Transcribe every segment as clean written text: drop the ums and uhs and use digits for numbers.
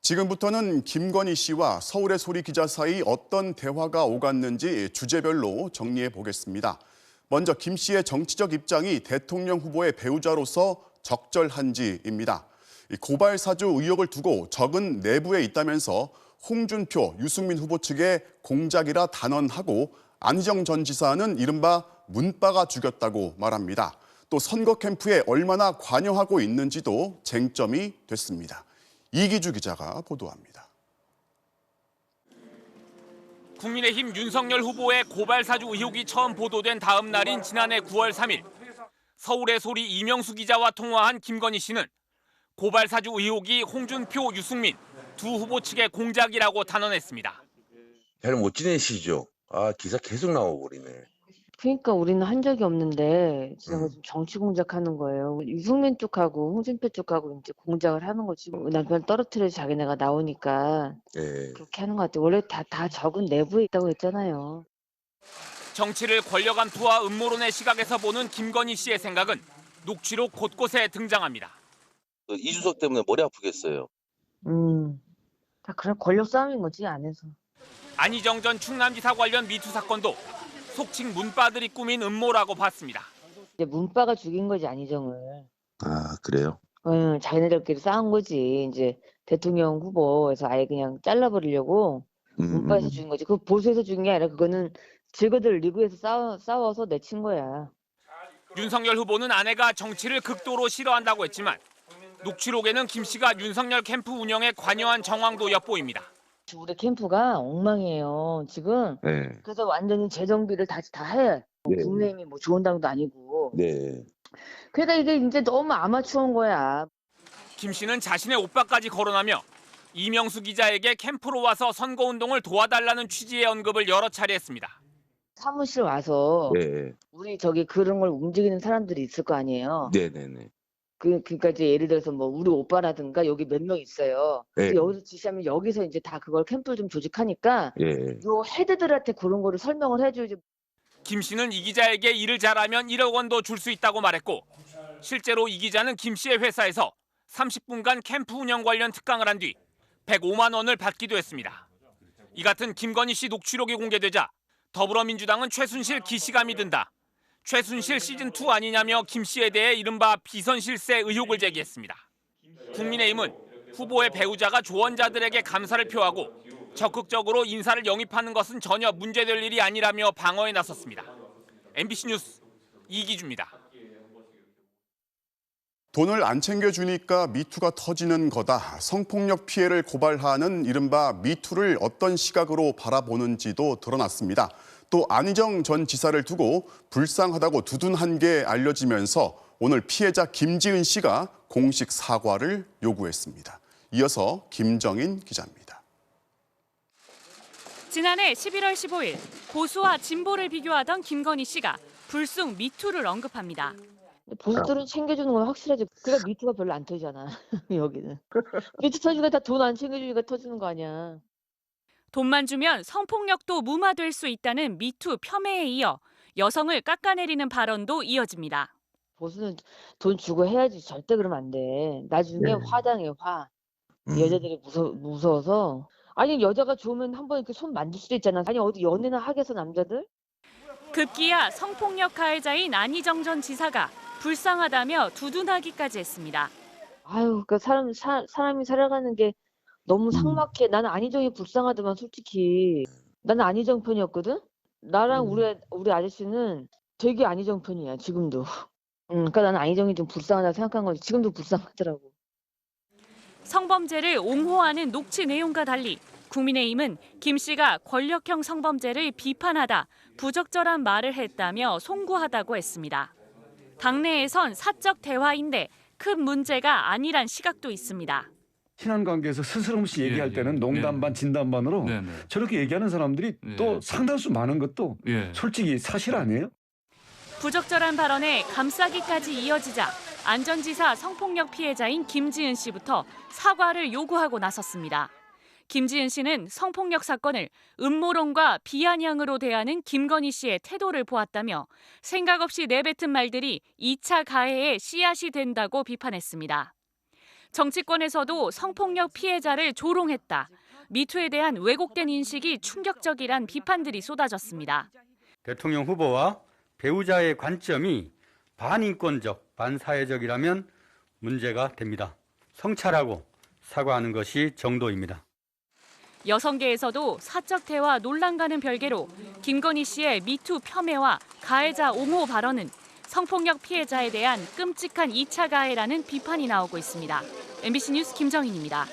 지금부터는 김건희 씨와 서울의 소리 기자 사이 어떤 대화가 오갔는지 주제별로 정리해 보겠습니다. 먼저 김 씨의 정치적 입장이 대통령 후보의 배우자로서 적절한지입니다. 고발 사주 의혹을 두고 적은 내부에 있다면서 홍준표, 유승민 후보 측의 공작이라 단언하고 안희정 전 지사는 이른바 문바가 죽였다고 말합니다. 또 선거 캠프에 얼마나 관여하고 있는지도 쟁점이 됐습니다. 이기주 기자가 보도합니다. 국민의힘 윤석열 후보의 고발 사주 의혹이 처음 보도된 다음 날인 지난해 9월 3일 서울의 소리 이명수 기자와 통화한 김건희 씨는 고발 사주 의혹이 홍준표, 유승민 두 후보 측의 공작이라고 단언했습니다. 잘 못 지내시죠? 기사 계속 나와버리네. 그러니까 우리는 한 적이 없는데 지금 정치 공작하는 거예요. 유승민 쪽하고 홍준표 쪽하고 이제 공작을 하는 거지. 남편 떨어뜨려 자기네가 나오니까 예. 그렇게 하는 것 같아요. 원래 다 적은 내부에 있다고 했잖아요. 정치를 권력 암투와 음모론의 시각에서 보는 김건희 씨의 생각은 녹취록 곳곳에 등장합니다. 이준석 때문에 머리 아프겠어요. 다 그런 권력 싸움인 거지 안에서. 안희정 전 충남지사 관련 미투 사건도 속칭 문바들이 꾸민 음모라고 봤습니다. 이제 문바가 죽인 거지 안희정을. 그래요? 자기네들끼리 싸운 거지. 이제 대통령 후보에서 아예 그냥 잘라버리려고 문바에서 죽인 거지. 그 보수에서 죽인 게 아니라 그거는 즐거들 리그에서 싸워서 내친 거야. 윤석열 후보는 아내가 정치를 극도로 싫어한다고 했지만 녹취록에는 김 씨가 윤석열 캠프 운영에 관여한 정황도 엿보입니다. 우리 캠프가 엉망이에요 지금. 네. 그래서 완전히 재정비를 다시 다 해. 네. 국내임이 뭐 좋은 당도 아니고. 네. 그러다 이게 이제 너무 아마추어인 거야. 김 씨는 자신의 오빠까지 거론하며 이명수 기자에게 캠프로 와서 선거운동을 도와달라는 취지의 언급을 여러 차례 했습니다. 사무실 와서 네. 우리 저기 그런 걸 움직이는 사람들이 있을 거 아니에요. 네네네. 그러니까 이제 예를 들어서 뭐 우리 오빠라든가 여기 몇 명 있어요. 네. 그래서 여기서 지시하면 여기서 이제 다 그걸 캠프를 좀 조직하니까 예. 요 헤드들한테 그런 거를 설명을 해줘야지. 김 씨는 이 기자에게 일을 잘하면 1억 원도 줄 수 있다고 말했고 실제로 이 기자는 김 씨의 회사에서 30분간 캠프 운영 관련 특강을 한 뒤 105만 원을 받기도 했습니다. 이 같은 김건희 씨 녹취록이 공개되자 더불어민주당은 최순실 기시감이 든다. 최순실 시즌2 아니냐며 김 씨에 대해 이른바 비선실세 의혹을 제기했습니다. 국민의힘은 후보의 배우자가 조언자들에게 감사를 표하고 적극적으로 인사를 영입하는 것은 전혀 문제될 일이 아니라며 방어에 나섰습니다. MBC 뉴스 이기주입니다. 돈을 안 챙겨주니까 미투가 터지는 거다. 성폭력 피해를 고발하는 이른바 미투를 어떤 시각으로 바라보는지도 드러났습니다. 또 안희정 전 지사를 두고 불쌍하다고 두둔한 게 알려지면서 오늘 피해자 김지은 씨가 공식 사과를 요구했습니다. 이어서 김정인 기자입니다. 지난해 11월 15일 보수와 진보를 비교하던 김건희 씨가 불쑥 미투를 언급합니다. 보수들은 챙겨주는 건 확실하지. 그러니까 미투가 별로 안 터지잖아. 여기는. 미투 터지니까 다 돈 안 챙겨주니까 터지는 거 아니야. 돈만 주면 성폭력도 무마될 수 있다는 미투 폄훼에 이어 여성을 깎아내리는 발언도 이어집니다. 보수는 돈 주고 해야지. 절대 그러면 안 돼. 나중에 화당해 화. 여자들이 무서워서. 아니 여자가 좋으면 한번 이렇게 손 만질 수도 있잖아. 아니 어디 연애나 하겠어 남자들? 급기야 성폭력 가해자인 안희정 전 지사가 불쌍하다며 두둔하기까지 했습니다. 아유, 그 사람이 살아가는 게 너무 삭막해. 나는 안희정이 불쌍하더만 솔직히. 나는 안희정 편이었거든. 나랑 우리 아저씨는 되게 안희정 편이야 지금도. 그러니까 나는 안희정이 좀 불쌍하다 생각한 거지. 지금도 불쌍하더라고. 성범죄를 옹호하는 녹취 내용과 달리 국민의힘은 김 씨가 권력형 성범죄를 비판하다 부적절한 말을 했다며 송구하다고 했습니다. 당내에선 사적 대화인데 큰 문제가 아니란 시각도 있습니다. 친한 관계에서 스스럼없이 얘기할 때는 농담 반 진담 반으로 저렇게 얘기하는 사람들이 또 상당수 많은 것도 솔직히 사실 아니에요? 부적절한 발언에 감싸기까지 이어지자 안 전 지사 성폭력 피해자인 김지은 씨부터 사과를 요구하고 나섰습니다. 김지은 씨는 성폭력 사건을 음모론과 비아냥으로 대하는 김건희 씨의 태도를 보았다며 생각 없이 내뱉은 말들이 2차 가해의 씨앗이 된다고 비판했습니다. 정치권에서도 성폭력 피해자를 조롱했다. 미투에 대한 왜곡된 인식이 충격적이란 비판들이 쏟아졌습니다. 대통령 후보와 배우자의 관점이 반인권적, 반사회적이라면 문제가 됩니다. 성찰하고 사과하는 것이 정도입니다. 여성계에서도 사적 대화 논란과는 별개로 김건희 씨의 미투 폄훼와 가해자 옹호 발언은 성폭력 피해자에 대한 끔찍한 2차 가해라는 비판이 나오고 있습니다. MBC 뉴스 김정인입니다.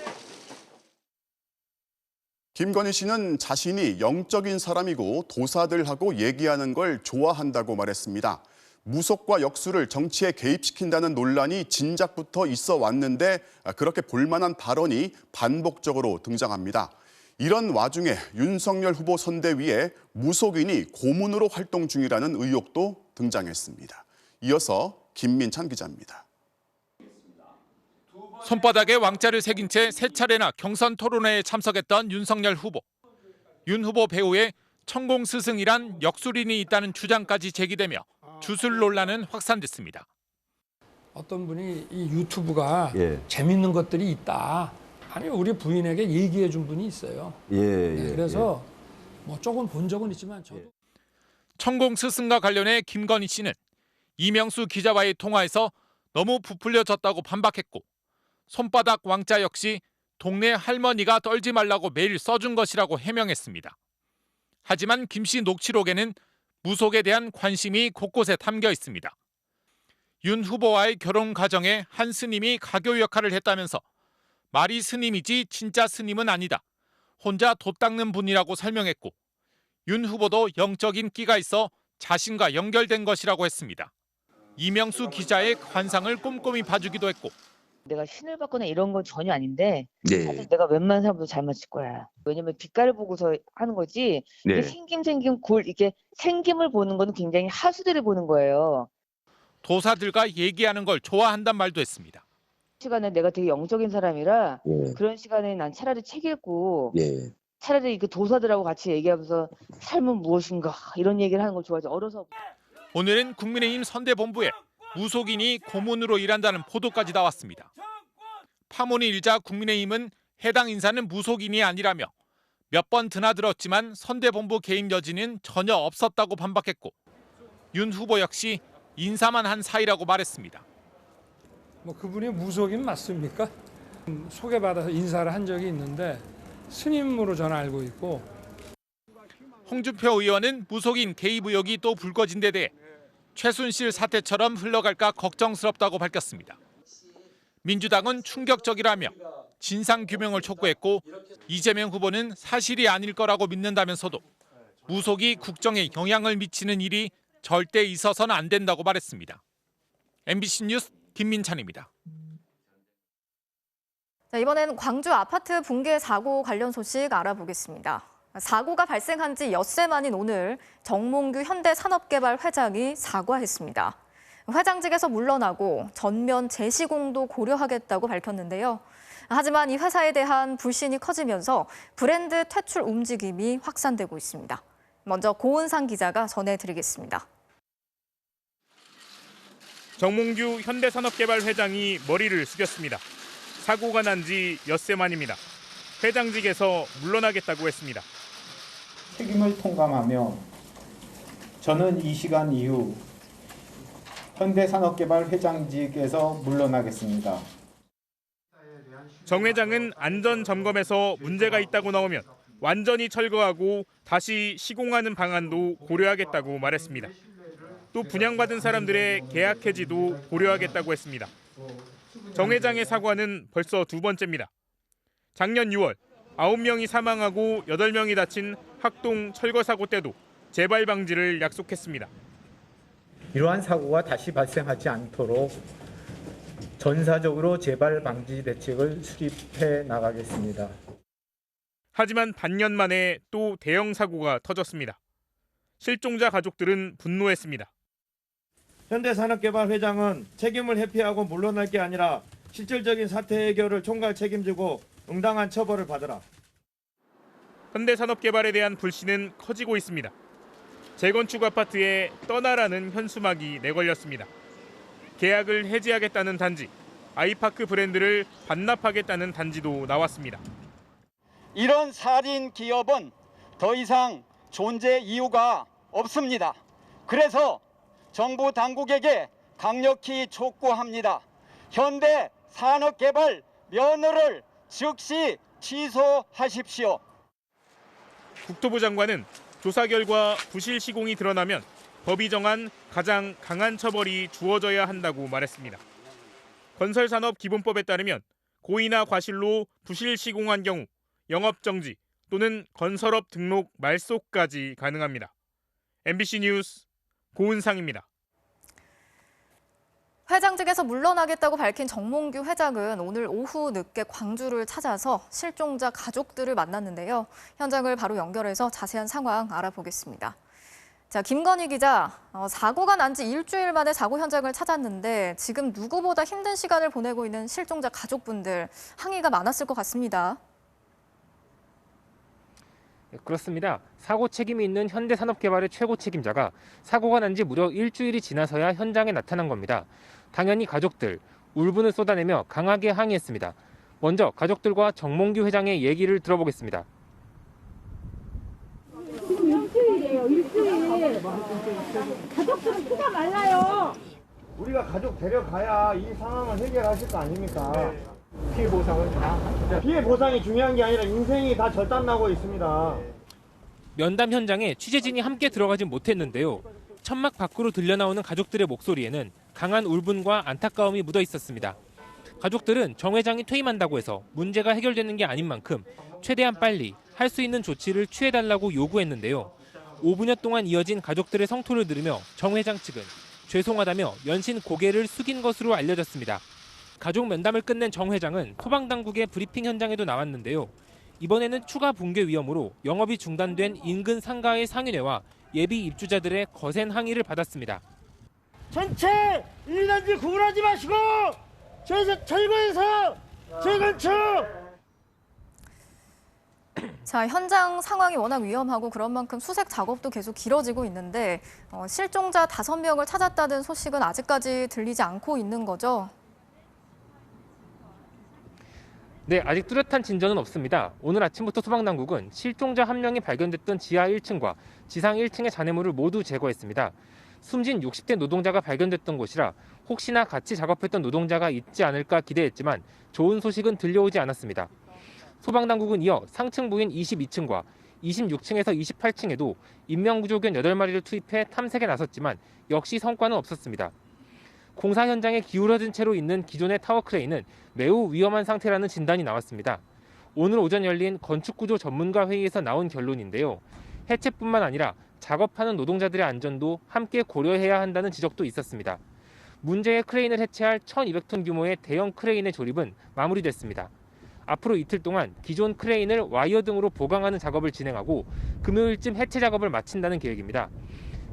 김건희 씨는 자신이 영적인 사람이고 도사들하고 얘기하는 걸 좋아한다고 말했습니다. 무속과 역술을 정치에 개입시킨다는 논란이 진작부터 있어 왔는데 그렇게 볼만한 발언이 반복적으로 등장합니다. 이런 와중에 윤석열 후보 선대위에 무속인이 고문으로 활동 중이라는 의혹도 등장했습니다. 이어서 김민찬 기자입니다. 손바닥에 왕자를 새긴 채 세 차례나 경선 토론회에 참석했던 윤석열 후보. 윤 후보 배우에 천공 스승이란 역술인이 있다는 주장까지 제기되며 주술 논란은 확산됐습니다. 어떤 분이 이 유튜브가 재밌는 것들이 있다. 아니 우리 부인에게 얘기해 준 분이 있어요. 그래서 뭐 조금 본 적은 있지만 저도. 천공 스승과 관련해 김건희 씨는 이명수 기자와의 통화에서 너무 부풀려졌다고 반박했고 손바닥 왕자 역시 동네 할머니가 떨지 말라고 매일 써준 것이라고 해명했습니다. 하지만 김 씨 녹취록에는 무속에 대한 관심이 곳곳에 담겨 있습니다. 윤 후보와의 결혼 과정에 한 스님이 가교 역할을 했다면서 말이 스님이지 진짜 스님은 아니다. 혼자 돛 닦는 분이라고 설명했고 윤 후보도 영적인 끼가 있어 자신과 연결된 것이라고 했습니다. 이명수 기자의 관상을 꼼꼼히 봐주기도 했고 내가 신을 받거나 이런 건 전혀 아닌데 사실 내가 웬만한 사람도 잘 맞을 거야. 왜냐면 빛깔을 보고서 하는 거지 이게 생김 골 이게 생김을 보는 건 굉장히 하수들을 보는 거예요. 도사들과 얘기하는 걸 좋아한단 말도 했습니다. 시간에 내가 되게 영적인 사람이라 그런 시간에 난 차라리 책 읽고 차라리 그 도사들하고 같이 얘기하면서 삶은 무엇인가 이런 얘기를 하는 걸 좋아하지. 어려서. 오늘은 국민의힘 선대본부에 무속인이 고문으로 일한다는 보도까지 나왔습니다. 파문이 일자 국민의힘은 해당 인사는 무속인이 아니라며 몇 번 드나들었지만 선대본부 개입 여지는 전혀 없었다고 반박했고 윤 후보 역시 인사만 한 사이라고 말했습니다. 뭐 그분이 무속인 맞습니까? 소개받아서 인사를 한 적이 있는데 스님으로 저는 알고 있고. 홍준표 의원은 무속인 개입 의혹이 또 불거진 데 대해 최순실 사태처럼 흘러갈까 걱정스럽다고 밝혔습니다. 민주당은 충격적이라며 진상규명을 촉구했고 이재명 후보는 사실이 아닐 거라고 믿는다면서도 무속이 국정에 영향을 미치는 일이 절대 있어서는 안 된다고 말했습니다. MBC 뉴스 김민찬입니다. 자, 이번엔 광주 아파트 붕괴 사고 관련 소식 알아보겠습니다. 사고가 발생한 지 엿새 만인 오늘 정몽규 현대산업개발 회장이 사과했습니다. 회장직에서 물러나고 전면 재시공도 고려하겠다고 밝혔는데요. 하지만 이 회사에 대한 불신이 커지면서 브랜드 퇴출 움직임이 확산되고 있습니다. 먼저 고은상 기자가 전해드리겠습니다. 정몽규 현대산업개발 회장이 머리를 숙였습니다. 사고가 난 지 엿새 만입니다. 회장직에서 물러나겠다고 했습니다. 책임을 통감하며 저는 이 시간 이후 현대산업개발 회장직에서 물러나겠습니다. 정 회장은 안전 점검에서 문제가 있다고 나오면 완전히 철거하고 다시 시공하는 방안도 고려하겠다고 말했습니다. 또 분양받은 사람들의 계약 해지도 고려하겠다고 했습니다. 정 회장의 사과는 벌써 두 번째입니다. 작년 6월 9명이 사망하고 8명이 다친 학동 철거 사고 때도 재발 방지를 약속했습니다. 이러한 사고가 다시 발생하지 않도록 전사적으로 재발 방지 대책을 수립해 나가겠습니다. 하지만 반년 만에 또 대형 사고가 터졌습니다. 실종자 가족들은 분노했습니다. 현대산업개발 회장은 책임을 회피하고 물러날 게 아니라 실질적인 사태 해결을 총괄 책임지고 응당한 처벌을 받으라. 현대산업개발에 대한 불신은 커지고 있습니다. 재건축 아파트에 떠나라는 현수막이 내걸렸습니다. 계약을 해지하겠다는 단지, 아이파크 브랜드를 반납하겠다는 단지도 나왔습니다. 이런 살인 기업은 더 이상 존재 이유가 없습니다. 그래서 정부 당국에게 강력히 촉구합니다. 현대 산업개발 면허를 즉시 취소하십시오. 국토부 장관은 조사 결과 부실 시공이 드러나면 법이 정한 가장 강한 처벌이 주어져야 한다고 말했습니다. 건설산업기본법에 따르면 고의나 과실로 부실 시공한 경우 영업정지 또는 건설업 등록 말소까지 가능합니다. MBC 뉴스 고은상입니다. 회장직에서 물러나겠다고 밝힌 정몽규 회장은 오늘 오후 늦게 광주를 찾아서 실종자 가족들을 만났는데요. 현장을 바로 연결해서 자세한 상황 알아보겠습니다. 자, 김건희 기자, 사고가 난 지 일주일 만에 사고 현장을 찾았는데 지금 누구보다 힘든 시간을 보내고 있는 실종자 가족분들 항의가 많았을 것 같습니다. 그렇습니다. 사고 책임이 있는 현대산업개발의 최고 책임자가 사고가 난 지 무려 일주일이 지나서야 현장에 나타난 겁니다. 당연히 가족들, 울분을 쏟아내며 강하게 항의했습니다. 먼저 가족들과 정몽규 회장의 얘기를 들어보겠습니다. 지금 일주일이에요. 일주일. 가족들은 피가 말라요. 우리가 가족 데려가야 이 상황을 해결하실 거 아닙니까? 피해 보상을 다. 피해 보상이 중요한 게 아니라 인생이 다 절단나고 있습니다. 면담 현장에 취재진이 함께 들어가진 못했는데요. 천막 밖으로 들려나오는 가족들의 목소리에는 강한 울분과 안타까움이 묻어 있었습니다. 가족들은 정 회장이 퇴임한다고 해서 문제가 해결되는 게 아닌 만큼 최대한 빨리 할 수 있는 조치를 취해달라고 요구했는데요. 5분여 동안 이어진 가족들의 성토를 들으며 정 회장 측은 죄송하다며 연신 고개를 숙인 것으로 알려졌습니다. 가족 면담을 끝낸 정 회장은 소방당국의 브리핑 현장에도 나왔는데요. 이번에는 추가 붕괴 위험으로 영업이 중단된 인근 상가의 상인회와 예비 입주자들의 거센 항의를 받았습니다. 전체 1단지 구분하지 마시고 철거해서 재건축! 자, 현장 상황이 워낙 위험하고 그런 만큼 수색 작업도 계속 길어지고 있는데 실종자 5명을 찾았다는 소식은 아직까지 들리지 않고 있는 거죠? 네, 아직 뚜렷한 진전은 없습니다. 오늘 아침부터 소방당국은 실종자 1명이 발견됐던 지하 1층과 지상 1층의 잔해물을 모두 제거했습니다. 숨진 60대 노동자가 발견됐던 곳이라 혹시나 같이 작업했던 노동자가 있지 않을까 기대했지만 좋은 소식은 들려오지 않았습니다. 소방당국은 이어 상층 부인 22층과 26층에서 28층에도 인명구조견 8마리를 투입해 탐색에 나섰지만 역시 성과는 없었습니다. 공사 현장에 기울어진 채로 있는 기존의 타워 크레인은 매우 위험한 상태라는 진단이 나왔습니다. 오늘 오전 열린 건축구조 전문가 회의에서 나온 결론인데요. 해체뿐만 아니라 작업하는 노동자들의 안전도 함께 고려해야 한다는 지적도 있었습니다. 문제의 크레인을 해체할 1,200톤 규모의 대형 크레인의 조립은 마무리됐습니다. 앞으로 이틀 동안 기존 크레인을 와이어 등으로 보강하는 작업을 진행하고 금요일쯤 해체 작업을 마친다는 계획입니다.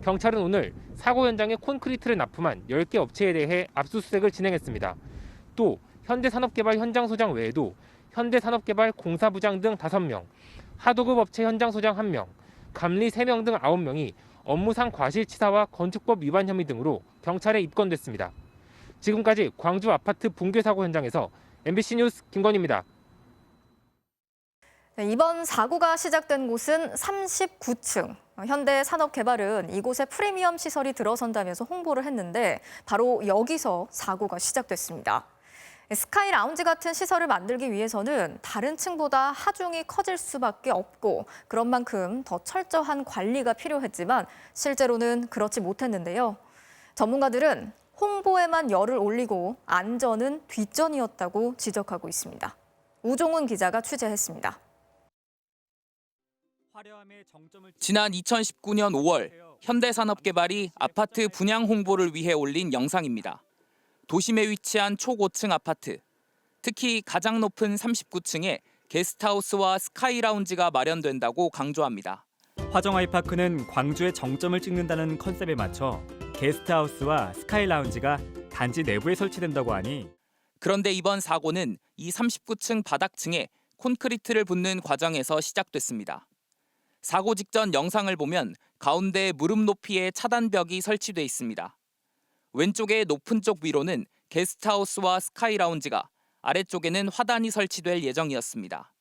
경찰은 오늘 사고 현장에 콘크리트를 납품한 10개 업체에 대해 압수수색을 진행했습니다. 또 현대산업개발 현장 소장 외에도 현대산업개발 공사부장 등 5명, 하도급 업체 현장 소장 1명, 감리 3명 등 9명이 업무상 과실치사와 건축법 위반 혐의 등으로 경찰에 입건됐습니다. 지금까지 광주 아파트 붕괴 사고 현장에서 MBC 뉴스 김건희입니다. 이번 사고가 시작된 곳은 39층. 현대산업개발은 이곳에 프리미엄 시설이 들어선다면서 홍보를 했는데 바로 여기서 사고가 시작됐습니다. 스카이 라운지 같은 시설을 만들기 위해서는 다른 층보다 하중이 커질 수밖에 없고 그런 만큼 더 철저한 관리가 필요했지만 실제로는 그렇지 못했는데요. 전문가들은 홍보에만 열을 올리고 안전은 뒷전이었다고 지적하고 있습니다. 우종훈 기자가 취재했습니다. 지난 2019년 5월 현대산업개발이 아파트 분양 홍보를 위해 올린 영상입니다. 도심에 위치한 초고층 아파트, 특히 가장 높은 39층에 게스트하우스와 스카이 라운지가 마련된다고 강조합니다. 화정 아이파크는 광주의 정점을 찍는다는 컨셉에 맞춰 게스트하우스와 스카이 라운지가 단지 내부에 설치된다고 하니 그런데 이번 사고는 이 39층 바닥층에 콘크리트를 붓는 과정에서 시작됐습니다. 사고 직전 영상을 보면 가운데 무릎 높이의 차단벽이 설치돼 있습니다. 왼쪽의 높은 쪽 위로는 게스트하우스와 스카이라운지가 아래쪽에는 화단이 설치될 예정이었습니다.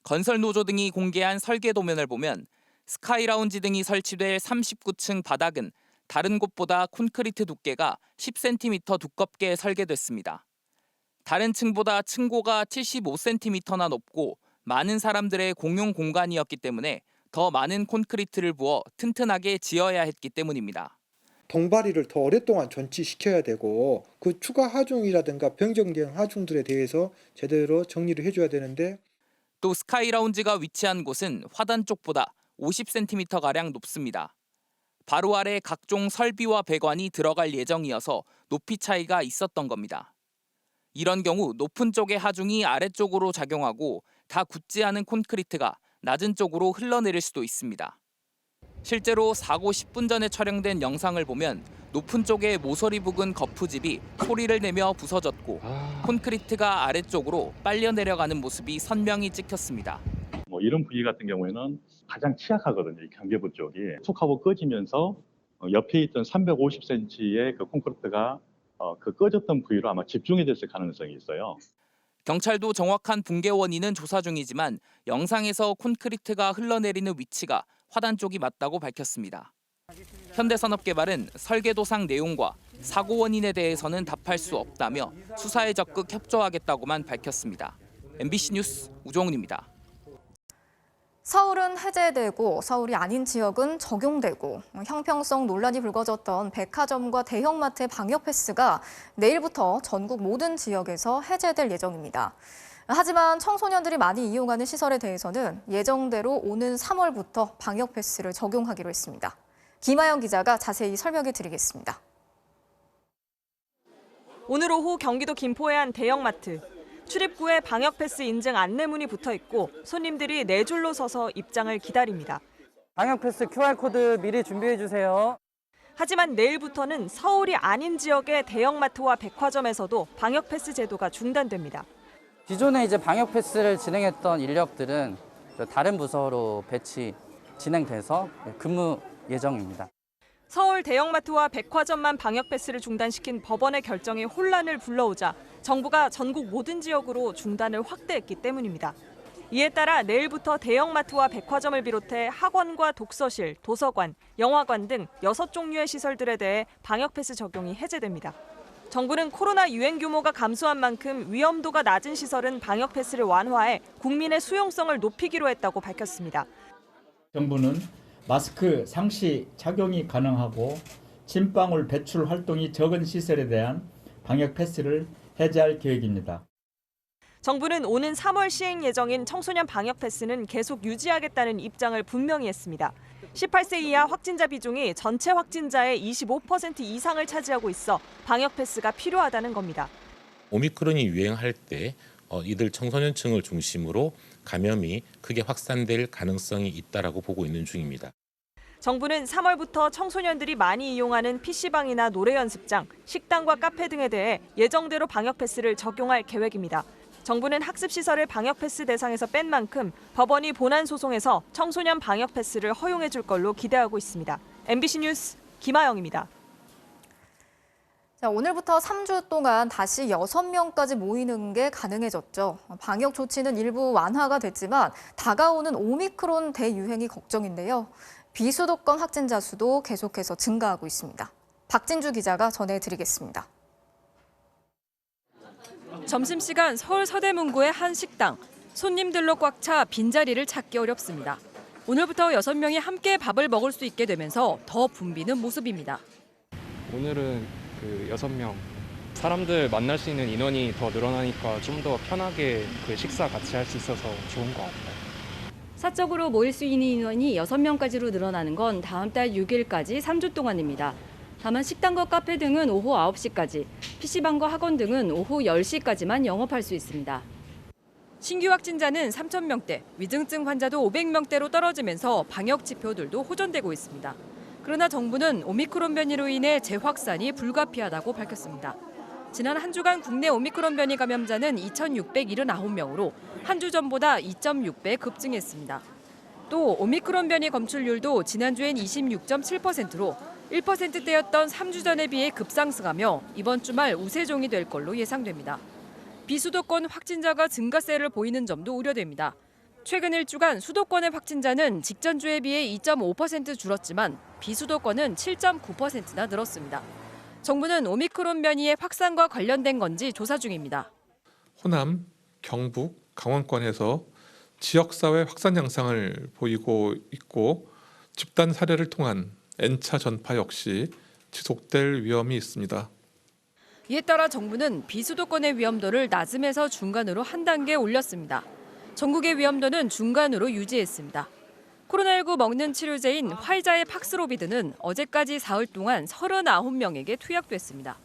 건설노조 등이 공개한 설계도면을 보면 스카이라운지 등이 설치될 39층 바닥은 다른 곳보다 콘크리트 두께가 10cm 두껍게 설계됐습니다. 다른 층보다 층고가 75cm나 높고 많은 사람들의 공용 공간이었기 때문에 더 많은 콘크리트를 부어 튼튼하게 지어야 했기 때문입니다. 동바리를 더 오랫동안 존치시켜야 되고 그 추가 하중이라든가 변경된 하중들에 대해서 제대로 정리를 해줘야 되는데 또 스카이라운지가 위치한 곳은 화단 쪽보다 50cm가량 높습니다. 바로 아래 각종 설비와 배관이 들어갈 예정이어서 높이 차이가 있었던 겁니다. 이런 경우 높은 쪽의 하중이 아래쪽으로 작용하고 다 굳지 않은 콘크리트가 낮은 쪽으로 흘러내릴 수도 있습니다. 실제로 사고 10분 전에 촬영된 영상을 보면 높은 쪽에 모서리 부근 거푸집이 소리를 내며 부서졌고 콘크리트가 아래쪽으로 빨려 내려가는 모습이 선명히 찍혔습니다. 이런 부위 같은 경우에는 가장 취약하거든요. 이 경계부 쪽이 툭 하고 꺼지면서 옆에 있던 350cm의 그 콘크리트가 그 꺼졌던 부위로 아마 집중이 됐을 가능성이 있어요. 경찰도 정확한 붕괴 원인은 조사 중이지만 영상에서 콘크리트가 흘러내리는 위치가 화단 쪽이 맞다고 밝혔습니다. 현대산업개발은 설계도상 내용과 사고 원인에 대해서는 답할 수 없다며 수사에 적극 협조하겠다고만 밝혔습니다. MBC 뉴스 우종훈입니다. 서울은 해제되고 서울이 아닌 지역은 적용되고 형평성 논란이 불거졌던 백화점과 대형마트의 방역 패스가 내일부터 전국 모든 지역에서 해제될 예정입니다. 하지만 청소년들이 많이 이용하는 시설에 대해서는 예정대로 오는 3월부터 방역 패스를 적용하기로 했습니다. 김하영 기자가 자세히 설명해 드리겠습니다. 오늘 오후 경기도 김포의 한 대형마트. 출입구에 방역 패스 인증 안내문이 붙어 있고 손님들이 네 줄로 서서 입장을 기다립니다. 방역 패스 QR코드 미리 준비해 주세요. 하지만 내일부터는 서울이 아닌 지역의 대형마트와 백화점에서도 방역 패스 제도가 중단됩니다. 기존에 이제 방역 패스를 진행했던 인력들은 다른 부서로 배치 진행돼서 근무 예정입니다. 서울 대형마트와 백화점만 방역 패스를 중단시킨 법원의 결정이 혼란을 불러오자 정부가 전국 모든 지역으로 중단을 확대했기 때문입니다. 이에 따라 내일부터 대형마트와 백화점을 비롯해 학원과 독서실, 도서관, 영화관 등 6종류의 시설들에 대해 방역 패스 적용이 해제됩니다. 정부는 코로나 유행 규모가 감소한 만큼 위험도가 낮은 시설은 방역 패스를 완화해 국민의 수용성을 높이기로 했다고 밝혔습니다. 정부는 마스크 상시 착용이 가능하고 침방울 배출 활동이 적은 시설에 대한 방역 패스를 해제할 계획입니다. 정부는 오는 3월 시행 예정인 청소년 방역 패스는 계속 유지하겠다는 입장을 분명히 했습니다. 18세 이하 확진자 비중이 전체 확진자의 25% 이상을 차지하고 있어 방역 패스가 필요하다는 겁니다. 오미크론이 유행할 때 이들 청소년층을 중심으로 감염이 크게 확산될 가능성이 있다라고 보고 있는 중입니다. 정부는 3월부터 청소년들이 많이 이용하는 PC방이나 노래 연습장, 식당과 카페 등에 대해 예정대로 방역 패스를 적용할 계획입니다. 정부는 학습시설을 방역 패스 대상에서 뺀 만큼 법원이 본안 소송에서 청소년 방역 패스를 허용해 줄 걸로 기대하고 있습니다. MBC 뉴스 김하영입니다. 자, 오늘부터 3주 동안 다시 6명까지 모이는 게 가능해졌죠. 방역 조치는 일부 완화가 됐지만 다가오는 오미크론 대유행이 걱정인데요. 비수도권 확진자 수도 계속해서 증가하고 있습니다. 박진주 기자가 전해드리겠습니다. 점심시간 서울 서대문구의 한 식당. 손님들로 꽉 차 빈자리를 찾기 어렵습니다. 오늘부터 6명이 함께 밥을 먹을 수 있게 되면서 더 붐비는 모습입니다. 오늘은 6명. 사람들 만날 수 있는 인원이 더 늘어나니까 좀 더 편하게 식사 같이 할 수 있어서 좋은 것 같아요. 사적으로 모일 수 있는 인원이 6명까지로 늘어나는 건 다음 달 6일까지 3주 동안입니다. 다만 식당과 카페 등은 오후 9시까지, PC방과 학원 등은 오후 10시까지만 영업할 수 있습니다. 신규 확진자는 3,000명대, 위중증 환자도 500명대로 떨어지면서 방역 지표들도 호전되고 있습니다. 그러나 정부는 오미크론 변이로 인해 재확산이 불가피하다고 밝혔습니다. 지난 한 주간 국내 오미크론 변이 감염자는 2,679명으로 한 주 전보다 2.6배 급증했습니다. 또 오미크론 변이 검출률도 지난주엔 26.7%로 1%대였던 3주 전에 비해 급상승하며 이번 주말 우세종이 될 걸로 예상됩니다. 비수도권 확진자가 증가세를 보이는 점도 우려됩니다. 최근 1주간 수도권의 확진자는 직전주에 비해 2.5% 줄었지만 비수도권은 7.9%나 늘었습니다. 정부는 오미크론 변이의 확산과 관련된 건지 조사 중입니다. 호남, 경북, 강원권에서 지역사회 확산 양상을 보이고 있고 집단 사례를 통한 N차 전파 역시 지속될 위험이 있습니다. 이에 따라 정부는 비수도권의 위험도를 낮음에서 중간으로 한 단계 올렸습니다. 전국의 위험도는 중간으로 유지했습니다. 코로나19 먹는 치료제인 화이자의 팍스로비드는 어제까지 사흘 동안 39명에게 투약됐습니다.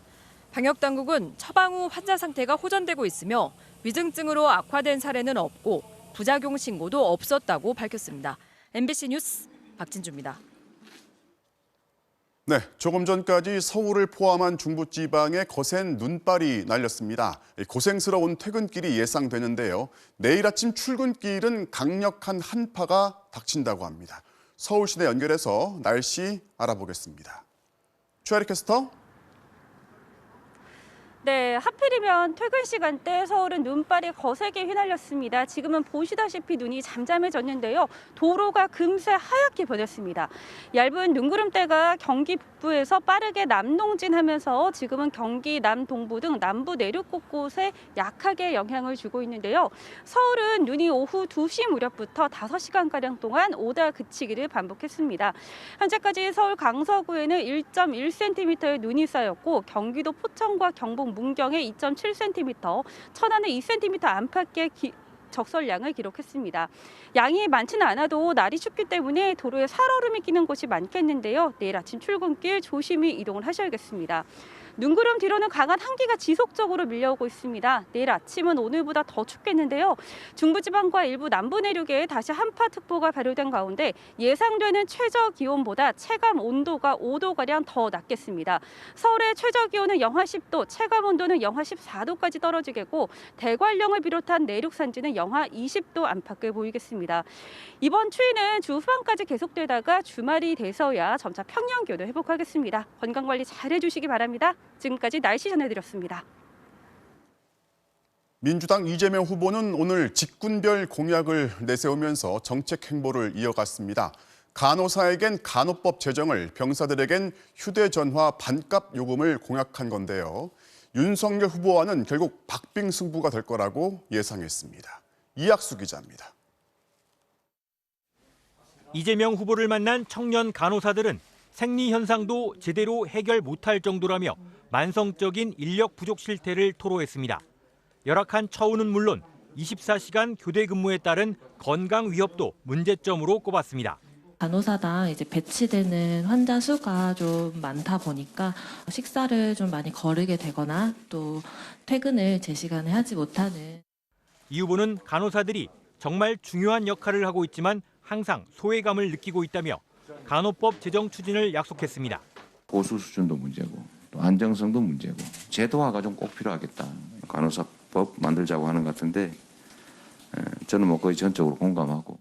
방역당국은 처방 후 환자 상태가 호전되고 있으며 위중증으로 악화된 사례는 없고 부작용 신고도 없었다고 밝혔습니다. MBC 뉴스 박진주입니다. 네, 조금 전까지 서울을 포함한 중부지방에 거센 눈발이 날렸습니다. 고생스러운 퇴근길이 예상되는데요. 내일 아침 출근길은 강력한 한파가 닥친다고 합니다. 서울 시내 연결해서 날씨 알아보겠습니다. 최아리 캐스터. 네, 하필이면 퇴근 시간대 서울은 눈발이 거세게 휘날렸습니다. 지금은 보시다시피 눈이 잠잠해졌는데요. 도로가 금세 하얗게 변했습니다. 얇은 눈구름대가 경기 북부에서 빠르게 남동진하면서 지금은 경기 남동부 등 남부 내륙 곳곳에 약하게 영향을 주고 있는데요. 서울은 눈이 오후 2시 무렵부터 5시간가량 동안 오다 그치기를 반복했습니다. 현재까지 서울 강서구에는 1.1cm의 눈이 쌓였고 경기도 포천과 경북 문경에 2.7cm, 천안에 2cm 안팎의 적설량을 기록했습니다. 양이 많지는 않아도 날이 춥기 때문에 도로에 살얼음이 끼는 곳이 많겠는데요. 내일 아침 출근길 조심히 이동을 하셔야겠습니다. 눈구름 뒤로는 강한 한기가 지속적으로 밀려오고 있습니다. 내일 아침은 오늘보다 더 춥겠는데요. 중부지방과 일부 남부 내륙에 다시 한파특보가 발효된 가운데 예상되는 최저 기온보다 체감 온도가 5도가량 더 낮겠습니다. 서울의 최저 기온은 영하 10도, 체감 온도는 영하 14도까지 떨어지겠고 대관령을 비롯한 내륙 산지는 영하 20도 안팎을 보이겠습니다. 이번 추위는 주 후반까지 계속되다가 주말이 돼서야 점차 평년 기온을 회복하겠습니다. 건강관리 잘 해주시기 바랍니다. 지금까지 날씨 전해드렸습니다. 민주당 이재명 후보는 오늘 직군별 공약을 내세우면서 정책 행보를 이어갔습니다. 간호사에겐 간호법 제정을, 병사들에겐 휴대전화 반값 요금을 공약한 건데요. 윤석열 후보와는 결국 박빙승부가 될 거라고 예상했습니다. 이학수 기자입니다. 이재명 후보를 만난 청년 간호사들은 생리 현상도 제대로 해결 못할 정도라며 만성적인 인력 부족 실태를 토로했습니다. 열악한 처우는 물론 24시간 교대 근무에 따른 건강 위협도 문제점으로 꼽았습니다. 간호사당 이제 배치되는 환자 수가 좀 많다 보니까 식사를 좀 많이 거르게 되거나 또 퇴근을 제 시간에 하지 못하는. 이 후보는 간호사들이 정말 중요한 역할을 하고 있지만 항상 소외감을 느끼고 있다며 간호법 제정 추진을 약속했습니다. 보수 수준도 문제고 또 안정성도 문제고 제도화가 좀 꼭 필요하겠다. 간호사법 만들자고 하는 것 같은데 저는 뭐 거의 전적으로 공감하고.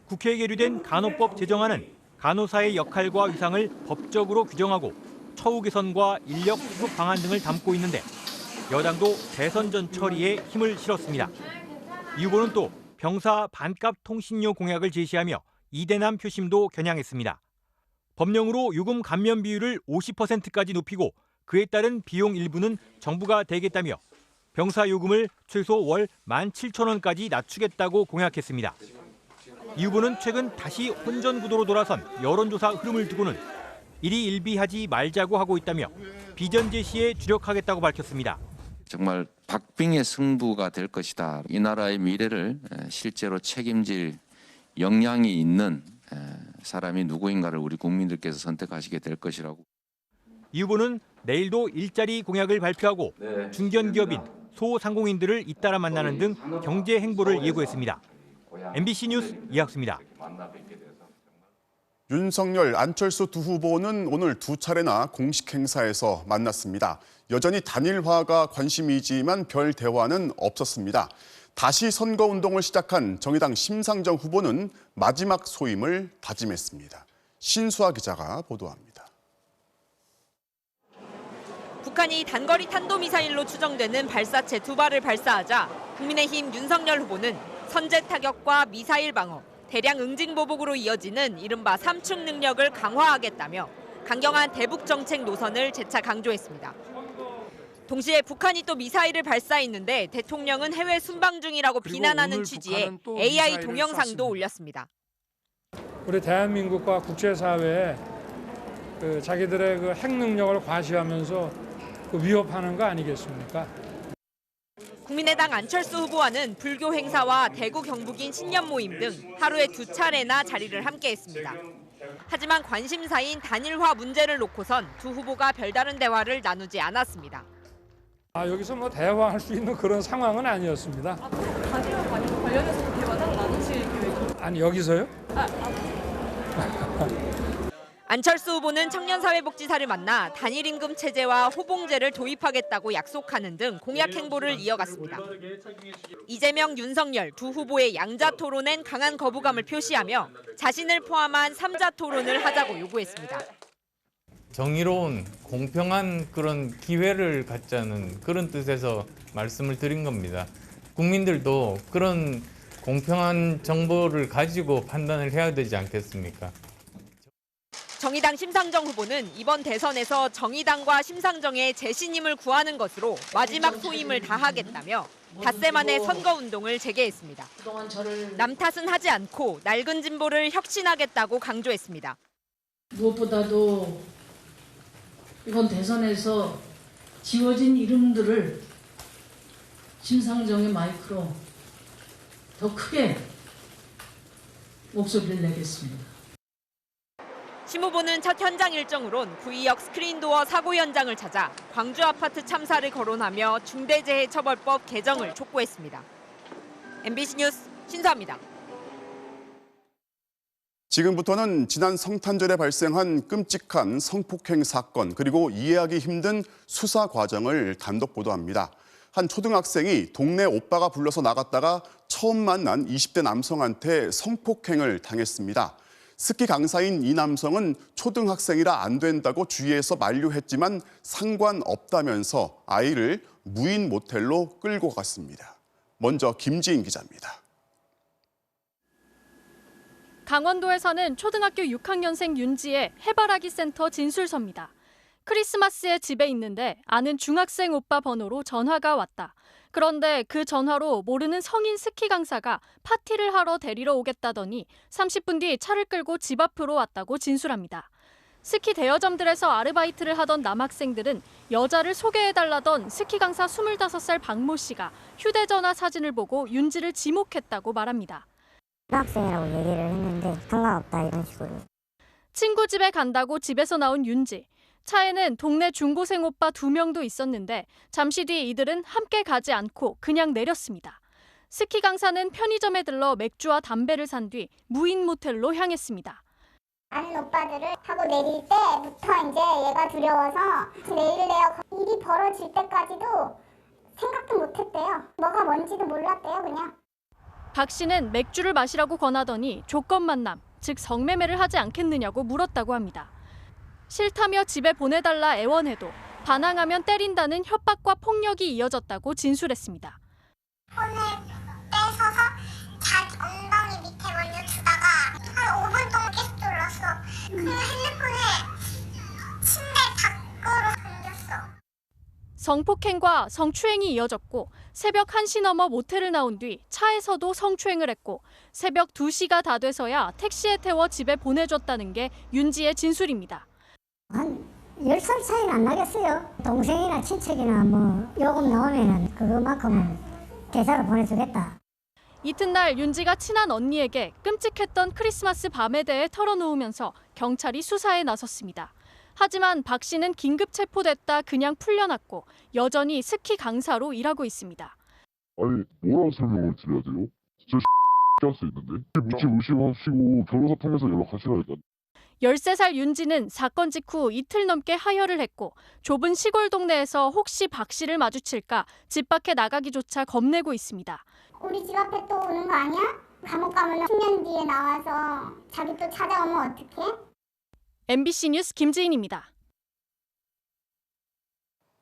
국회에 계류된 간호법 제정안은 간호사의 역할과 위상을 법적으로 규정하고 처우 개선과 인력 수급 방안 등을 담고 있는데 여당도 대선 전 처리에 힘을 실었습니다. 이 후보는 또 병사 반값 통신료 공약을 제시하며 이대남 표심도 겨냥했습니다. 법령으로 요금 감면 비율을 50%까지 높이고 그에 따른 비용 일부는 정부가 대겠다며 병사 요금을 최소 월 17,000원까지 낮추겠다고 공약했습니다. 이 후보는 최근 다시 혼전 구도로 돌아선 여론조사 흐름을 두고는 일희일비하지 말자고 하고 있다며 비전 제시에 주력하겠다고 밝혔습니다. 정말 박빙의 승부가 될 것이다. 이 나라의 미래를 실제로 책임질 역량이 있는 사람이 누구인가를 우리 국민들께서 선택하시게 될 것이라고. 이 후보는 내일도 일자리 공약을 발표하고 중견기업인, 소상공인들을 잇따라 만나는 등 경제 행보를 예고했습니다. MBC 뉴스 이학수입니다. 윤석열, 안철수 두 후보는 오늘 두 차례나 공식 행사에서 만났습니다. 여전히 단일화가 관심이지만 별 대화는 없었습니다. 다시 선거운동을 시작한 정의당 심상정 후보는 마지막 소임을 다짐했습니다. 신수아 기자가 보도합니다. 북한이 단거리 탄도미사일로 추정되는 발사체 2발을 발사하자 국민의힘 윤석열 후보는 선제 타격과 미사일 방어, 대량 응징 보복으로 이어지는 이른바 3축 능력을 강화하겠다며 강경한 대북 정책 노선을 재차 강조했습니다. 동시에 북한이 또 미사일을 발사했는데 대통령은 해외 순방 중이라고 비난하는 취지의 AI 동영상도 올렸습니다. 우리 대한민국과 국제사회에 자기들의 그 핵 능력을 과시하면서 위협하는 거 아니겠습니까? 국민의당 안철수 후보와는 불교 행사와 대구 경북인 신년 모임 등 하루에 2차례나 자리를 함께했습니다. 하지만 관심사인 단일화 문제를 놓고선 두 후보가 별다른 대화를 나누지 않았습니다. 여기서 뭐 대화할 수 있는 그런 상황은 아니었습니다. 단일화 관련해서 대화는 나누실 계획이? 아니 여기서요? 안철수 후보는 청년사회복지사를 만나 단일임금 체제와 호봉제를 도입하겠다고 약속하는 등 공약 행보를 이어갔습니다. 이재명, 윤석열 두 후보의 양자 토론엔 강한 거부감을 표시하며 자신을 포함한 3자 토론을 하자고 요구했습니다. 정의로운 공평한 그런 기회를 갖자는 그런 뜻에서 말씀을 드린 겁니다. 국민들도 그런 공평한 정보를 가지고 판단을 해야 되지 않겠습니까? 정의당 심상정 후보는 이번 대선에서 정의당과 심상정의 재신임을 구하는 것으로 마지막 소임을 다하겠다며 닷새 만에 선거운동을 재개했습니다. 남 탓은 하지 않고 낡은 진보를 혁신하겠다고 강조했습니다. 무엇보다도 이번 대선에서 지워진 이름들을 심상정의 마이크로 더 크게 목소리를 내겠습니다. 심 후보는 첫 현장 일정으론 구의역 스크린도어 사고 현장을 찾아 광주 아파트 참사를 거론하며 중대재해처벌법 개정을 촉구했습니다. MBC 뉴스 신수아입니다. 지금부터는 지난 성탄절에 발생한 끔찍한 성폭행 사건 그리고 이해하기 힘든 수사 과정을 단독 보도합니다. 한 초등학생이 동네 오빠가 불러서 나갔다가 처음 만난 20대 남성한테 성폭행을 당했습니다. 스키 강사인 이 남성은 초등학생이라 안 된다고 주위에서 만류했지만 상관없다면서 아이를 무인 모텔로 끌고 갔습니다. 먼저 김지인 기자입니다. 강원도에서는 초등학교 6학년생 윤지의 해바라기 센터 진술서입니다. 크리스마스에 집에 있는데 아는 중학생 오빠 번호로 전화가 왔다. 그런데 그 전화로 모르는 성인 스키 강사가 파티를 하러 데리러 오겠다더니 30분 뒤 차를 끌고 집 앞으로 왔다고 진술합니다. 스키 대여점들에서 아르바이트를 하던 남학생들은 여자를 소개해달라던 스키 강사 25살 박모 씨가 휴대전화 사진을 보고 윤지를 지목했다고 말합니다. 학생이라고 얘기를 했는데 상관없다 이런 식으로. 친구 집에 간다고 집에서 나온 윤지. 차에는 동네 중고생 오빠 2명도 있었는데 잠시 뒤 이들은 함께 가지 않고 그냥 내렸습니다. 스키 강사는 편의점에 들러 맥주와 담배를 산 뒤 무인 모텔로 향했습니다. 아는 오빠들을 타고 내릴 때부터 이제 얘가 두려워서 내릴래요. 일이 벌어질 때까지도 생각도 못했대요. 뭐가 뭔지도 몰랐대요 그냥. 박 씨는 맥주를 마시라고 권하더니 조건 만남, 즉 성매매를 하지 않겠느냐고 물었다고 합니다. 싫다며 집에 보내달라 애원해도 반항하면 때린다는 협박과 폭력이 이어졌다고 진술했습니다. 폰을 뺏어서 자기 엉덩이 밑에 먼저 주다가 한 5분 동안 계속 눌렀어. 그 핸드폰에 침대 밖으로 던졌어. 성폭행과 성추행이 이어졌고 새벽 1시 넘어 모텔을 나온 뒤 차에서도 성추행을 했고 새벽 2시가 다 돼서야 택시에 태워 집에 보내줬다는 게 윤지의 진술입니다. 한 10살 차이는 안 나겠어요. 동생이나 친척이나 뭐 요금 나오면은 그거만큼은 계좌로 보내주겠다. 이튿날 윤지가 친한 언니에게 끔찍했던 크리스마스 밤에 대해 털어놓으면서 경찰이 수사에 나섰습니다. 하지만 박 씨는 긴급 체포됐다 그냥 풀려났고 여전히 스키 강사로 일하고 있습니다. 아니 뭐라고 설명을 드려야 돼요? 진짜 할 수 있는데 묻지 의심하시고 변호사 통해서 연락하시라니까. 13살 윤지는 사건 직후 이틀 넘게 하혈을 했고 좁은 시골 동네에서 혹시 박 씨를 마주칠까 집 밖에 나가기조차 겁내고 있습니다. 우리 집 앞에 또 오는 거 아니야? 감옥 가면 10년 뒤에 나와서 자기 또 찾아오면 어떡해? MBC 뉴스 김지인입니다.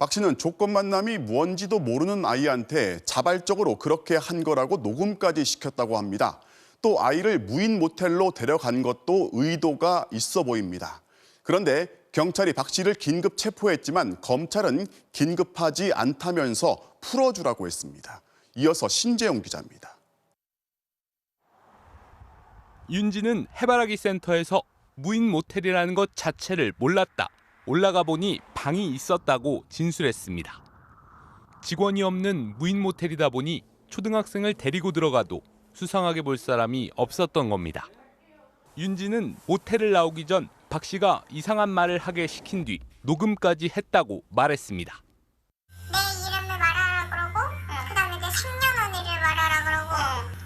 박 씨는 조건 만남이 뭔지도 모르는 아이한테 자발적으로 그렇게 한 거라고 녹음까지 시켰다고 합니다. 또 아이를 무인 모텔로 데려간 것도 의도가 있어 보입니다. 그런데 경찰이 박 씨를 긴급 체포했지만 검찰은 긴급하지 않다면서 풀어주라고 했습니다. 이어서 신재용 기자입니다. 윤지는 해바라기 센터에서 무인 모텔이라는 것 자체를 몰랐다. 올라가 보니 방이 있었다고 진술했습니다. 직원이 없는 무인 모텔이다 보니 초등학생을 데리고 들어가도 수상하게 볼 사람이 없었던 겁니다. 윤지는 모텔을 나오기 전 박 씨가 이상한 말을 하게 시킨 뒤 녹음까지 했다고 말했습니다. 내 이름을 말하라 그러고 그다음에 내 생년월일을 말하라 그러고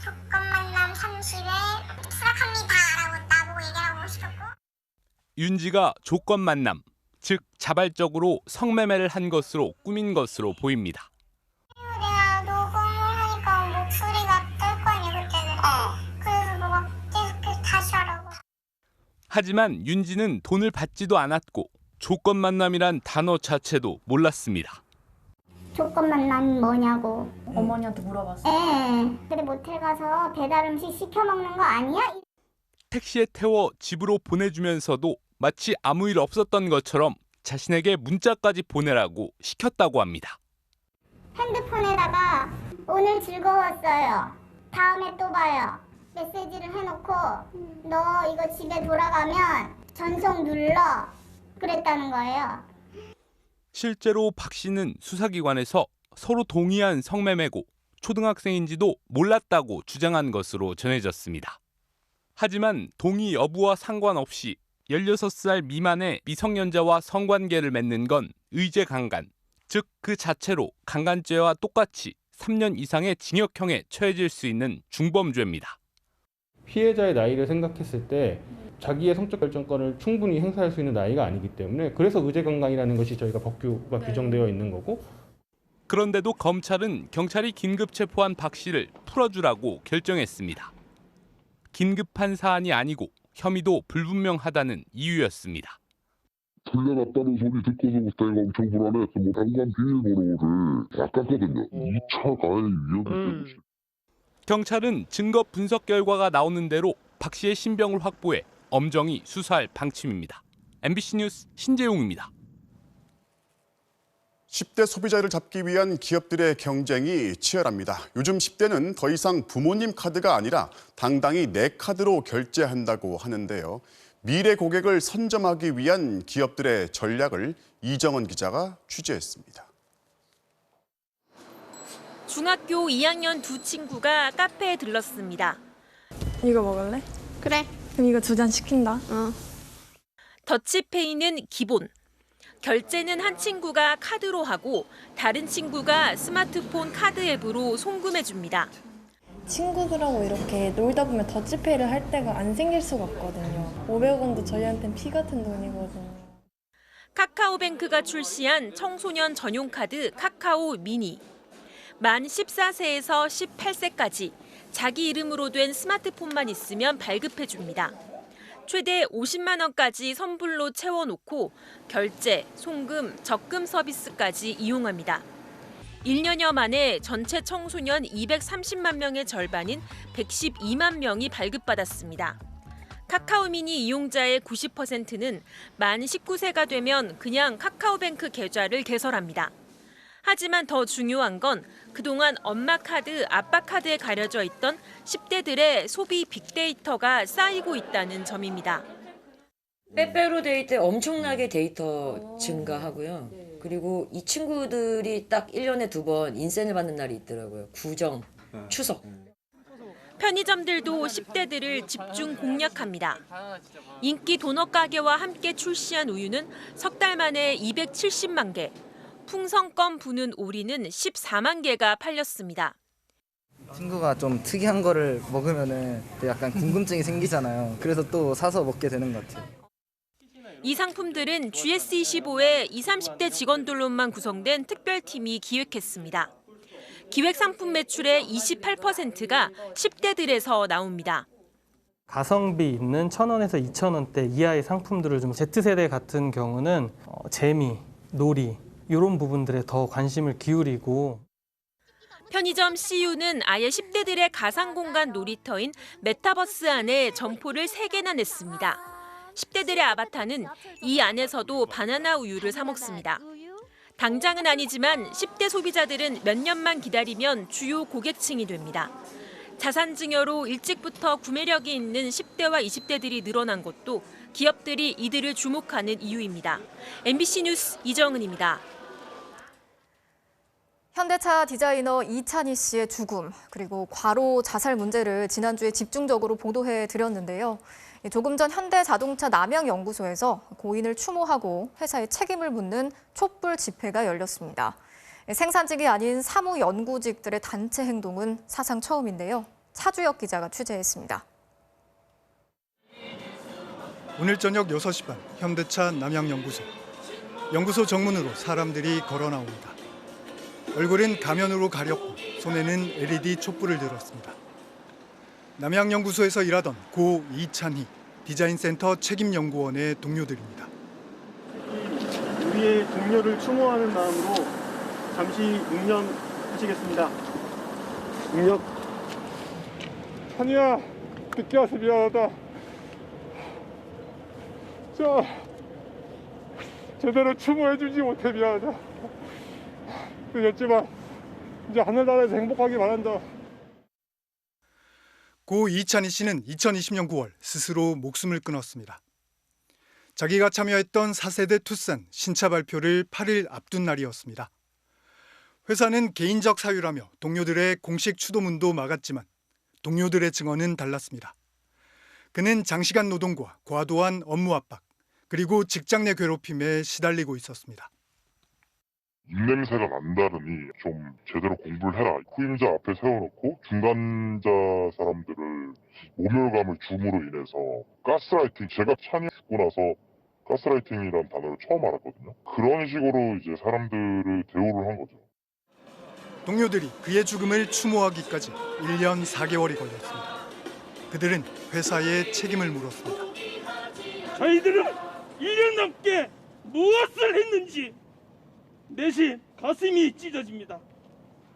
조건 만남 30에 수락합니다라고 나보고 얘기하고 싶었고. 윤지가 조건 만남, 즉 자발적으로 성매매를 한 것으로 꾸민 것으로 보입니다. 내가 녹음을 하니까 목소리가 뜰 거 아니야 그때는. 그래서 너가 계속 다시 하라고. 하지만 윤지는 돈을 받지도 않았고 조건 만남이란 단어 자체도 몰랐습니다. 조건 만남이 뭐냐고. 어머니한테 물어봤어? 네. 근데 모텔 가서 배달 음식 시켜 먹는 거 아니야? 택시에 태워 집으로 보내주면서도 마치 아무 일 없었던 것처럼 자신에게 문자까지 보내라고 시켰다고 합니다. 핸드폰에다가 오늘 즐거웠어요. 다음에 또 봐요. 메시지를 해놓고 너 이거 집에 돌아가면 전송 눌러. 그랬다는 거예요. 실제로 박 씨는 수사기관에서 서로 동의한 성매매고 초등학생인지도 몰랐다고 주장한 것으로 전해졌습니다. 하지만 동의 여부와 상관없이 16살 미만의 미성년자와 성관계를 맺는 건 의제강간, 즉 그 자체로 강간죄와 똑같이 3년 이상의 징역형에 처해질 수 있는 중범죄입니다. 피해자의 나이를 생각했을 때 자기의 성적 결정권을 충분히 행사할 수 있는 나이가 아니기 때문에 그래서 의제강간이라는 것이 저희가 법규가 규정되어 있는 거고. 그런데도 검찰은 경찰이 긴급 체포한 박 씨를 풀어주라고 결정했습니다. 긴급한 사안이 아니고 혐의도 불분명하다는 이유였습니다. 돌려놨다는 소리 듣고서부터 내가 엄청 불안해. 난간 비밀번호를 바꿨거든요. 2차 가해 위험이 때문에. 경찰은 증거 분석 결과가 나오는 대로 박 씨의 신병을 확보해 엄정히 수사할 방침입니다. MBC 뉴스 신재용입니다. 10대 소비자를 잡기 위한 기업들의 경쟁이 치열합니다. 요즘 10대는 더 이상 부모님 카드가 아니라 당당히 내 카드로 결제한다고 하는데요. 미래 고객을 선점하기 위한 기업들의 전략을 이정은 기자가 취재했습니다. 중학교 2학년 두 친구가 카페에 들렀습니다. 이거 먹을래? 그래. 그럼 이거 2잔 시킨다. 더치페이는 기본. 결제는 한 친구가 카드로 하고 다른 친구가 스마트폰 카드 앱으로 송금해 줍니다. 친구들하고 이렇게 놀다 보면 더치페이를 할 때가 안 생길 수가 없거든요. 500원도 저희한테는 피 같은 돈이거든요. 카카오뱅크가 출시한 청소년 전용 카드 카카오 미니. 만 14세에서 18세까지 자기 이름으로 된 스마트폰만 있으면 발급해 줍니다. 최대 50만 원까지 선불로 채워놓고 결제, 송금, 적금 서비스까지 이용합니다. 1년여 만에 전체 청소년 230만 명의 절반인 112만 명이 발급받았습니다. 카카오미니 이용자의 90%는 만 19세가 되면 그냥 카카오뱅크 계좌를 개설합니다. 하지만 더 중요한 건 그동안 엄마 카드, 아빠 카드에 가려져 있던 10대들의 소비 빅데이터가 쌓이고 있다는 점입니다. 빼빼로 데이 때 엄청나게 데이터 증가하고요. 그리고 이 친구들이 딱 1년에 2번 인센을 받는 날이 있더라고요. 구정, 추석. 편의점들도 10대들을 집중 공략합니다. 인기 도넛 가게와 함께 출시한 우유는 석 달 만에 270만 개, 풍선껌 부는 오리는 14만 개가 팔렸습니다. 친구가 좀 특이한 거를 먹으면은 또 약간 궁금증이 생기잖아요. 그래서 또 사서 먹게 되는 것 같아요. 이 상품들은 GS25의 20, 30대 직원들로만 구성된 특별팀이 기획했습니다. 기획 상품 매출의 28%가 10대들에서 나옵니다. 가성비 있는 1,000원에서 2,000원대 이하의 상품들을 좀 Z세대 같은 경우는 재미, 놀이, 이런 부분들에 더 관심을 기울이고 편의점 CU는 아예 10대들의 가상공간 놀이터인 메타버스 안에 점포를 3개나 냈습니다. 10대들의 아바타는 이 안에서도 바나나 우유를 사 먹습니다. 당장은 아니지만 10대 소비자들은 몇 년만 기다리면 주요 고객층이 됩니다. 자산 증여로 일찍부터 구매력이 있는 10대와 20대들이 늘어난 것도 기업들이 이들을 주목하는 이유입니다. MBC 뉴스 이정은입니다. 현대차 디자이너 이찬희 씨의 죽음, 그리고 과로 자살 문제를 지난주에 집중적으로 보도해 드렸는데요. 조금 전 현대자동차 남양연구소에서 고인을 추모하고 회사의 책임을 묻는 촛불 집회가 열렸습니다. 생산직이 아닌 사무연구직들의 단체 행동은 사상 처음인데요. 차주혁 기자가 취재했습니다. 오늘 저녁 6시 반 현대차 남양연구소. 연구소 정문으로 사람들이 걸어 나옵니다. 얼굴은 가면으로 가렸고 손에는 LED 촛불을 들었습니다. 남양연구소에서 일하던 고 이찬희 디자인센터 책임연구원의 동료들입니다. 우리의 동료를 추모하는 마음으로 잠시 묵념하시겠습니다. 묵념. 찬이야, 늦게 와서 미안하다. 제대로 추모해주지 못해 미안하다. 그랬지만 이제 하늘나라에서 행복하게 바란다. 고 이찬희 씨는 2020년 9월 스스로 목숨을 끊었습니다. 자기가 참여했던 4세대 투싼 신차 발표를 8일 앞둔 날이었습니다. 회사는 개인적 사유라며 동료들의 공식 추도문도 막았지만 동료들의 증언은 달랐습니다. 그는 장시간 노동과 과도한 업무 압박, 그리고 직장 내 괴롭힘에 시달리고 있었습니다. 입냄새가 난다느니 좀 제대로 공부를 해라. 후임자 앞에 세워놓고 중간자 사람들을 모멸감을 줌으로 인해서 가스라이팅, 제가 찬이 죽고 나서 가스라이팅이라는 단어를 처음 알았거든요. 그런 식으로 이제 사람들을 대우를 한 거죠. 동료들이 그의 죽음을 추모하기까지 1년 4개월이 걸렸습니다. 그들은 회사에 책임을 물었습니다. 저희들은 1년 넘게 무엇을 했는지 내심 가슴이 찢어집니다.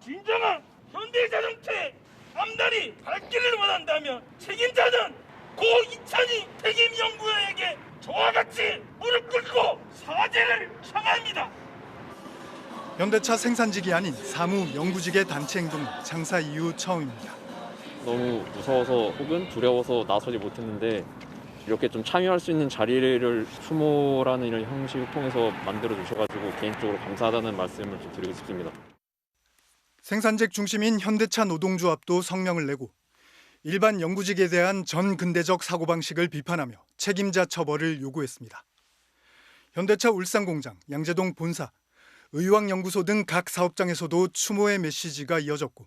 진정한 현대자동차의 앞날이 밝기를 원한다면 책임자는 고 이찬희 책임연구원에게 저와 같이 무릎 꿇고 사죄를 청합니다. 현대차 생산직이 아닌 사무연구직의 단체 행동은 창사 이후 처음입니다. 너무 무서워서 혹은 두려워서 나서지 못했는데 이렇게 좀 참여할 수 있는 자리를 추모라는 이런 형식을 통해서 만들어 주셔가지고 개인적으로 감사하다는 말씀을 좀 드리고 싶습니다. 생산직 중심인 현대차 노동조합도 성명을 내고 일반 연구직에 대한 전근대적 사고방식을 비판하며 책임자 처벌을 요구했습니다. 현대차 울산공장, 양재동 본사, 의왕연구소 등 각 사업장에서도 추모의 메시지가 이어졌고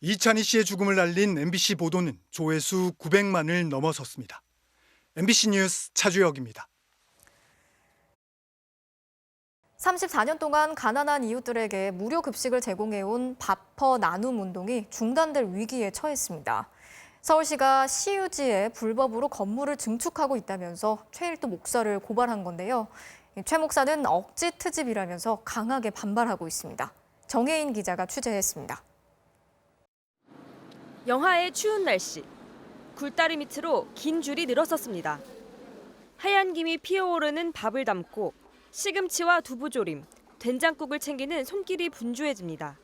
이찬희 씨의 죽음을 알린 MBC 보도는 조회수 900만을 넘어섰습니다. MBC 뉴스 차주혁입니다. 34년 동안 가난한 이웃들에게 무료 급식을 제공해온 밥퍼 나눔 운동이 중단될 위기에 처했습니다. 서울시가 CU지에 불법으로 건물을 증축하고 있다면서 최일도 목사를 고발한 건데요. 최 목사는 억지 트집이라면서 강하게 반발하고 있습니다. 정혜인 기자가 취재했습니다. 영하의 추운 날씨. 굴다리 밑으로 긴 줄이 늘어섰습니다. 하얀 김이 피어오르는 밥을 담고 시금치와 두부조림, 된장국을 챙기는 손길이 분주해집니다.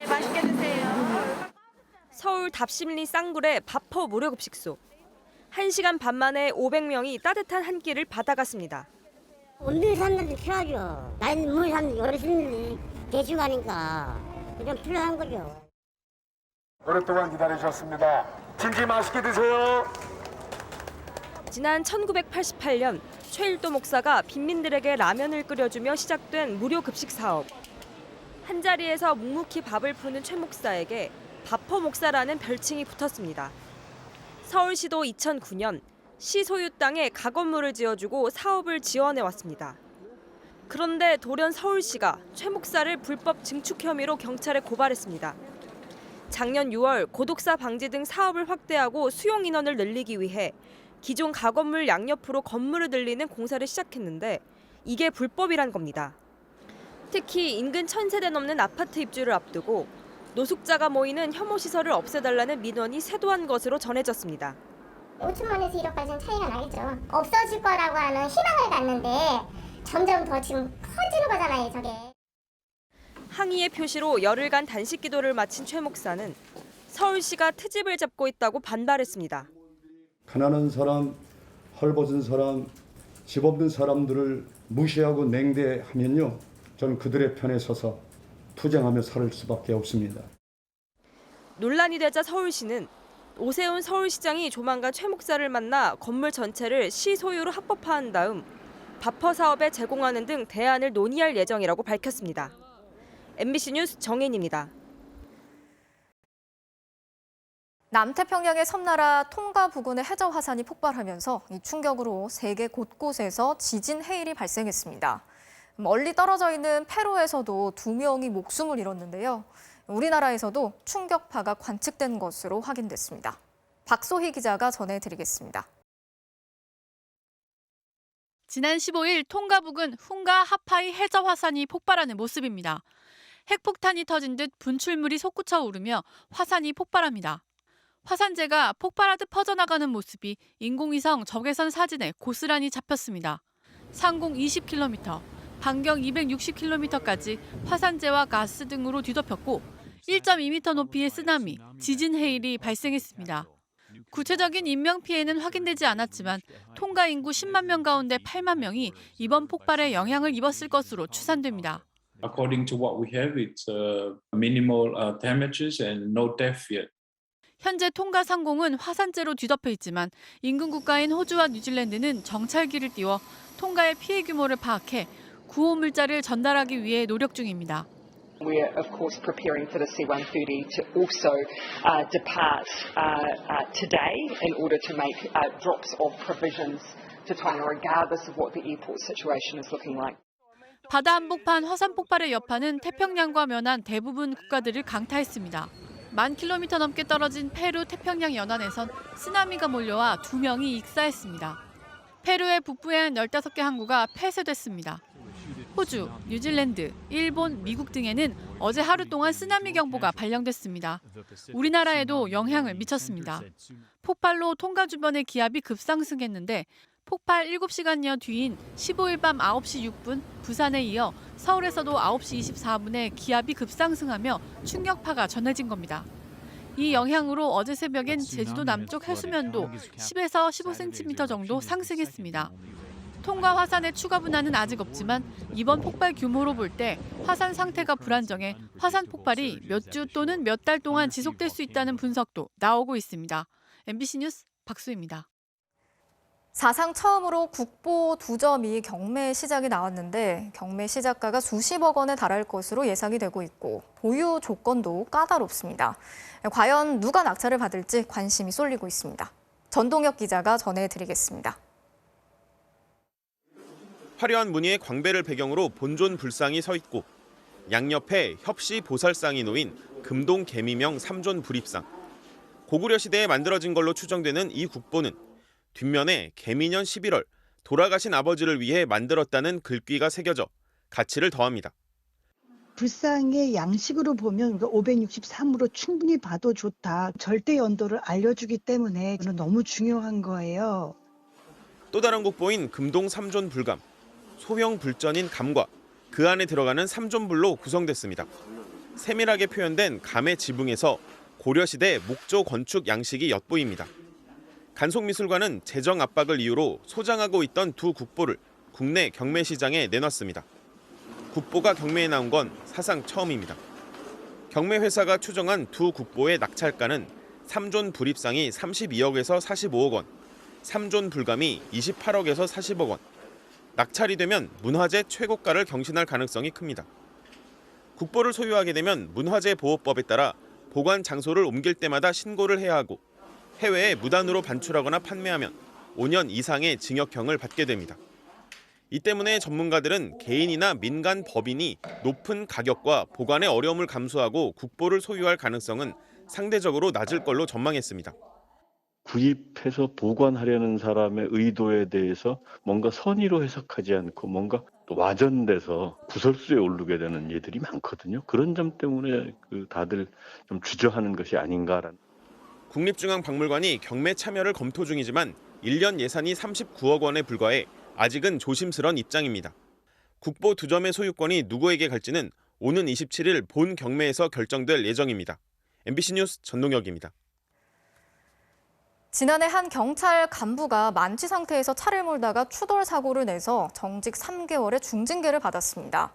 맛있게 드세요. 서울 답심리 쌍굴의 밥퍼 무료급식소. 1시간 반 만에 500명이 따뜻한 한 끼를 받아갔습니다. 없는 사람들이 필요하죠. 나이 먹은 사람들, 어르신들이 계시가니까 좀 필요한 거죠. 오랫동안 기다리셨습니다. 진지 맛있게 드세요. 지난 1988년 최일도 목사가 빈민들에게 라면을 끓여주며 시작된 무료 급식 사업. 한자리에서 묵묵히 밥을 푸는 최 목사에게 밥퍼 목사라는 별칭이 붙었습니다. 서울시도 2009년 시 소유 땅에 가건물을 지어주고 사업을 지원해왔습니다. 그런데 돌연 서울시가 최 목사를 불법 증축 혐의로 경찰에 고발했습니다. 작년 6월 고독사 방지 등 사업을 확대하고 수용 인원을 늘리기 위해 기존 가건물 양옆으로 건물을 늘리는 공사를 시작했는데 이게 불법이란 겁니다. 특히 인근 1000세대 넘는 아파트 입주를 앞두고 노숙자가 모이는 혐오시설을 없애달라는 민원이 쇄도한 것으로 전해졌습니다. 5천만 원에서 1억까지는 차이가 나겠죠. 없어질 거라고 하는 희망을 갖는데 점점 더 지금 커지는 거잖아요, 저게. 항의의 표시로 열흘간 단식 기도를 마친 최 목사는 서울시가 트집을 잡고 있다고 반발했습니다. 가난한 사람, 헐벗은 사람, 집 없는 사람들을 무시하고 냉대하면요, 저는 그들의 편에 서서 투쟁하며 살 수밖에 없습니다. 논란이 되자 서울시는 오세훈 서울시장이 조만간 최 목사를 만나 건물 전체를 시 소유로 합법화한 다음 바퍼 사업에 제공하는 등 대안을 논의할 예정이라고 밝혔습니다. MBC 뉴스 정혜인입니다. 남태평양의 섬나라 통가 부근의 해저 화산이 폭발하면서 이 충격으로 세계 곳곳에서 지진 해일이 발생했습니다. 멀리 떨어져 있는 페루에서도 2명이 목숨을 잃었는데요. 우리나라에서도 충격파가 관측된 것으로 확인됐습니다. 박소희 기자가 전해드리겠습니다. 지난 15일 통가 부근 훈가 하파이 해저 화산이 폭발하는 모습입니다. 핵폭탄이 터진 듯 분출물이 솟구쳐 오르며 화산이 폭발합니다. 화산재가 폭발하듯 퍼져나가는 모습이 인공위성 적외선 사진에 고스란히 잡혔습니다. 상공 20km, 반경 260km까지 화산재와 가스 등으로 뒤덮였고 1.2m 높이의 쓰나미, 지진 해일이 발생했습니다. 구체적인 인명피해는 확인되지 않았지만 통가 인구 10만 명 가운데 8만 명이 이번 폭발에 영향을 입었을 것으로 추산됩니다. According to what we have, it's minimal damages and no death yet. 현재 통가 상공은 화산재로 뒤덮여 있지만 인근 국가인 호주와 뉴질랜드는 정찰기를 띄워 통가의 피해 규모를 파악해 구호 물자를 전달하기 위해 노력 중입니다. We are, of course, preparing for the C-130 to also depart today in order to make drops of provisions to Tonga, regardless of what the airport situation is looking like. 바다 한복판 화산 폭발의 여파는 태평양과 면한 대부분 국가들을 강타했습니다. 1000km 넘게 떨어진 페루 태평양 연안에선 쓰나미가 몰려와 2명이 익사했습니다. 페루의 북부에 한 15개 항구가 폐쇄됐습니다. 호주, 뉴질랜드, 일본, 미국 등에는 어제 하루 동안 쓰나미 경보가 발령됐습니다. 우리나라에도 영향을 미쳤습니다. 폭발로 통가 주변의 기압이 급상승했는데 폭발 7시간여 뒤인 15일 밤 9시 6분 부산에 이어 서울에서도 9시 24분에 기압이 급상승하며 충격파가 전해진 겁니다. 이 영향으로 어제 새벽엔 제주도 남쪽 해수면도 10에서 15cm 정도 상승했습니다. 통가 화산의 추가 분화는 아직 없지만 이번 폭발 규모로 볼 때 화산 상태가 불안정해 화산 폭발이 몇 주 또는 몇 달 동안 지속될 수 있다는 분석도 나오고 있습니다. MBC 뉴스 박수입니다. 사상 처음으로 국보 2점이 경매 시작이 나왔는데 경매 시작가가 수십억 원에 달할 것으로 예상이 되고 있고 보유 조건도 까다롭습니다. 과연 누가 낙찰을 받을지 관심이 쏠리고 있습니다. 전동혁 기자가 전해드리겠습니다. 화려한 무늬의 광배를 배경으로 본존 불상이 서 있고 양옆에 협시 보살상이 놓인 금동 개미명 3존 불입상. 고구려 시대에 만들어진 걸로 추정되는 이 국보는 뒷면에 개미년 11월 돌아가신 아버지를 위해 만들었다는 글귀가 새겨져 가치를 더합니다. 불상의 양식으로 보면 563으로 충분히 봐도 좋다. 절대 연도를 알려주기 때문에 너무 중요한 거예요. 또 다른 국보인 금동 3존 불감. 소형 불전인 감과 그 안에 들어가는 3존불로 구성됐습니다. 세밀하게 표현된 감의 지붕에서 고려시대 목조 건축 양식이 엿보입니다. 간송미술관은 재정 압박을 이유로 소장하고 있던 두 국보를 국내 경매 시장에 내놨습니다. 국보가 경매에 나온 건 사상 처음입니다. 경매 회사가 추정한 두 국보의 낙찰가는 3존 불입상이 32억에서 45억 원, 3존 불감이 28억에서 40억 원. 낙찰이 되면 문화재 최고가를 경신할 가능성이 큽니다. 국보를 소유하게 되면 문화재보호법에 따라 보관 장소를 옮길 때마다 신고를 해야 하고 해외에 무단으로 반출하거나 판매하면 5년 이상의 징역형을 받게 됩니다. 이 때문에 전문가들은 개인이나 민간 법인이 높은 가격과 보관의 어려움을 감수하고 국보를 소유할 가능성은 상대적으로 낮을 걸로 전망했습니다. 구입해서 보관하려는 사람의 의도에 대해서 뭔가 선의로 해석하지 않고 뭔가 또 와전돼서 구설수에 오르게 되는 예들이 많거든요. 그런 점 때문에 다들 좀 주저하는 것이 아닌가라는. 국립중앙박물관이 경매 참여를 검토 중이지만 1년 예산이 39억 원에 불과해 아직은 조심스런 입장입니다. 국보 2점의 소유권이 누구에게 갈지는 오는 27일 본 경매에서 결정될 예정입니다. MBC 뉴스 전동혁입니다. 지난해 한 경찰 간부가 만취 상태에서 차를 몰다가 추돌 사고를 내서 정직 3개월의 중징계를 받았습니다.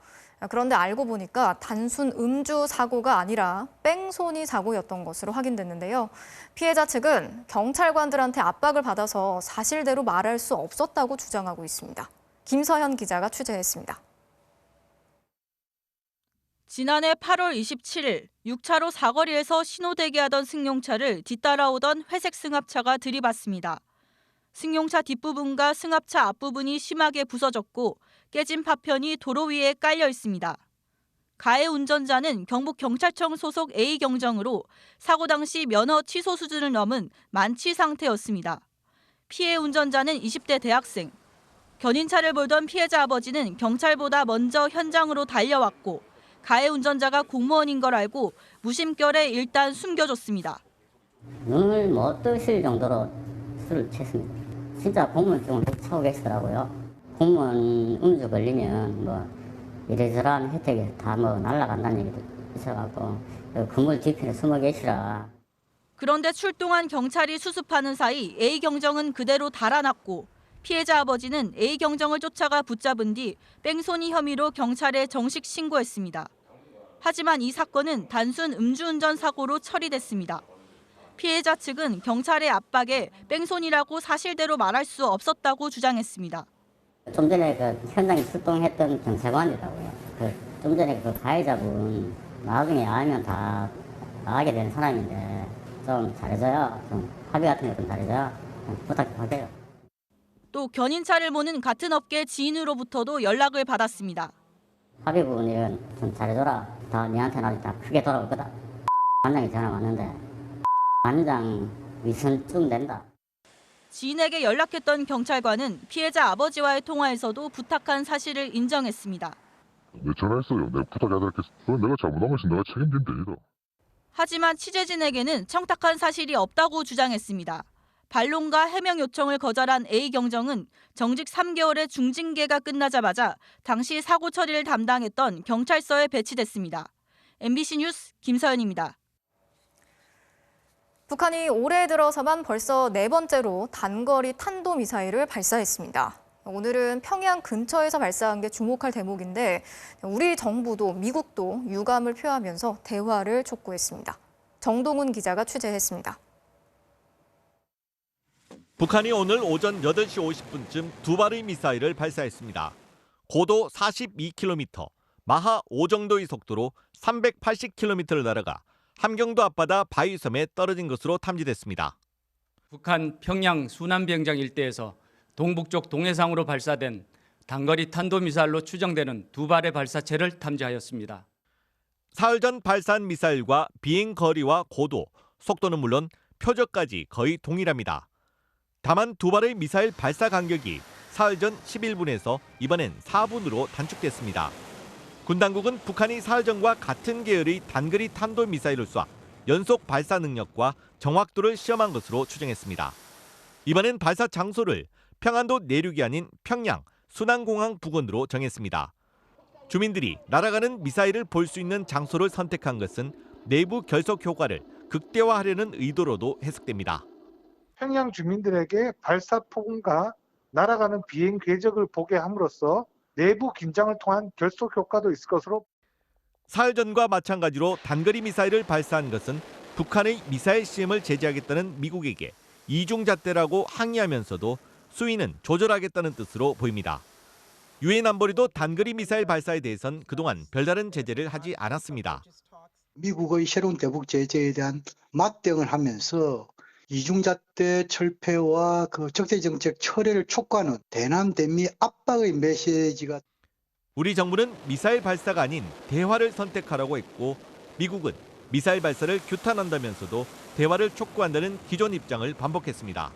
그런데 알고 보니까 단순 음주 사고가 아니라 뺑소니 사고였던 것으로 확인됐는데요. 피해자 측은 경찰관들한테 압박을 받아서 사실대로 말할 수 없었다고 주장하고 있습니다. 김서현 기자가 취재했습니다. 지난해 8월 27일 6차로 사거리에서 신호대기하던 승용차를 뒤따라오던 회색 승합차가 들이받습니다. 승용차 뒷부분과 승합차 앞부분이 심하게 부서졌고 깨진 파편이 도로 위에 깔려 있습니다. 가해 운전자는 경북경찰청 소속 A경정으로 사고 당시 면허 취소 수준을 넘은 만취 상태였습니다. 피해 운전자는 20대 대학생. 견인차를 몰던 피해자 아버지는 경찰보다 먼저 현장으로 달려왔고 가해 운전자가 공무원인 걸 알고 무심결에 일단 숨겨줬습니다. 눈을 못 뜨실 정도로 술을 취했습니다. 진짜 공무원증을 차고 계시더라고요. 공무원 음주 걸리면 뭐 이래저래한 혜택이 다 뭐 날아간다는 얘기도 있어갖고 건물 뒤편에 숨어 계시라. 그런데 출동한 경찰이 수습하는 사이 A경정은 그대로 달아났고 피해자 아버지는 A경정을 쫓아가 붙잡은 뒤 뺑소니 혐의로 경찰에 정식 신고했습니다. 하지만 이 사건은 단순 음주운전 사고로 처리됐습니다. 피해자 측은 경찰의 압박에 뺑소니라고 사실대로 말할 수 없었다고 주장했습니다. 좀 전에 그 현장에 출동했던 경찰관이라고요. 좀 전에 그 가해자분 나중에 알면 다 나가게 되는 사람인데 좀 잘해줘요. 좀 합의 같은 거 좀 잘해줘요. 부탁할게요. 또 견인차를 모는 같은 업계 지인으로부터도 연락을 받았습니다. 합의 부분은 좀 잘해줘라. 다 니한테 나중에 다 크게 돌아올 거다. 관장이 전화 왔는데 관장 위선쯤 된다. 지인에게 연락했던 경찰관은 피해자 아버지와의 통화에서도 부탁한 사실을 인정했습니다. 내 전화했어요. 내가 부탁해야 될 게 그건 내가 잘못한 것이 내가 책임지면 되니다. 하지만 취재진에게는 청탁한 사실이 없다고 주장했습니다. 반론과 해명 요청을 거절한 A경정은 정직 3개월의 중징계가 끝나자마자 당시 사고 처리를 담당했던 경찰서에 배치됐습니다. MBC 뉴스 김서연입니다. 북한이 올해 들어서만 벌써 4번째로 단거리 탄도미사일을 발사했습니다. 오늘은 평양 근처에서 발사한 게 주목할 대목인데 우리 정부도 미국도 유감을 표하면서 대화를 촉구했습니다. 정동훈 기자가 취재했습니다. 북한이 오늘 오전 8시 50분쯤 2발의 미사일을 발사했습니다. 고도 42km, 마하 5 정도의 속도로 380km를 날아가 함경도 앞바다 바위섬에 떨어진 것으로 탐지됐습니다. 북한 평양 순안비행장 일대에서 동북쪽 동해상으로 발사된 단거리 탄도미사일로 추정되는 2발의 발사체를 탐지하였습니다. 사흘 전 발사한 미사일과 비행 거리와 고도, 속도는 물론 표적까지 거의 동일합니다. 다만 2발의 미사일 발사 간격이 사흘 전 11분에서 이번엔 4분으로 단축됐습니다. 군 당국은 북한이 사흘 전과 같은 계열의 단거리 탄도미사일을 쏴 연속 발사 능력과 정확도를 시험한 것으로 추정했습니다. 이번엔 발사 장소를 평안도 내륙이 아닌 평양 순안공항 부근으로 정했습니다. 주민들이 날아가는 미사일을 볼 수 있는 장소를 선택한 것은 내부 결속 효과를 극대화하려는 의도로도 해석됩니다. 평양 주민들에게 발사 폭음과 날아가는 비행 궤적을 보게 함으로써 내부 긴장을 통한 결속 효과도 있을 것으로. 사흘 전과 마찬가지로 단거리 미사일을 발사한 것은 북한의 미사일 시험을 제재하겠다는 미국에게 이중잣대라고 항의하면서도 수위는 조절하겠다는 뜻으로 보입니다. 유엔 안보리도 단거리 미사일 발사에 대해선 그동안 별다른 제재를 하지 않았습니다. 미국의 새로운 대북 제재에 대한 맞대응을 하면서 이중잣대 철폐와 그 적대정책 철회를 촉구하는 대남 대미 압박의 메시지가. 우리 정부는 미사일 발사가 아닌 대화를 선택하라고 했고 미국은 미사일 발사를 규탄한다면서도 대화를 촉구한다는 기존 입장을 반복했습니다.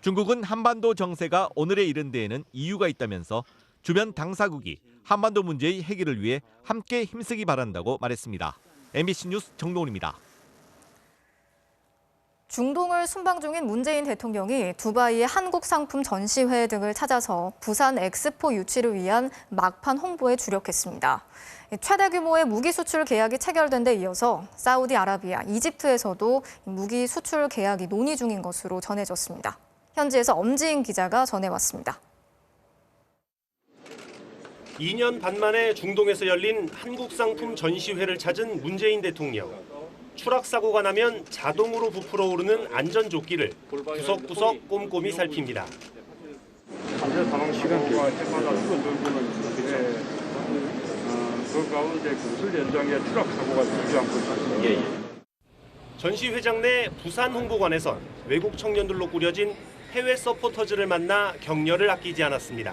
중국은 한반도 정세가 오늘에 이른 데에는 이유가 있다면서 주변 당사국이 한반도 문제의 해결을 위해 함께 힘쓰기 바란다고 말했습니다. MBC 뉴스 정동훈입니다. 중동을 순방 중인 문재인 대통령이 두바이의 한국 상품 전시회 등을 찾아서 부산 엑스포 유치를 위한 막판 홍보에 주력했습니다. 최대 규모의 무기 수출 계약이 체결된 데 이어서 사우디아라비아, 이집트에서도 무기 수출 계약이 논의 중인 것으로 전해졌습니다. 현지에서 엄지인 기자가 전해왔습니다. 2년 반 만에 중동에서 열린 한국 상품 전시회를 찾은 문재인 대통령. 추락 사고가 나면 자동으로 부풀어 오르는 안전조끼를 구석구석 꼼꼼히 살핍니다. 환자 사망 시간 동안 해마다 줄어들고는 있는데 그 가운데 건설 현장에 추락 사고가 늘지 않고 있습니다. 전시회장 내 부산 홍보관에선 외국 청년들로 꾸려진 해외 서포터즈를 만나 격려를 아끼지 않았습니다.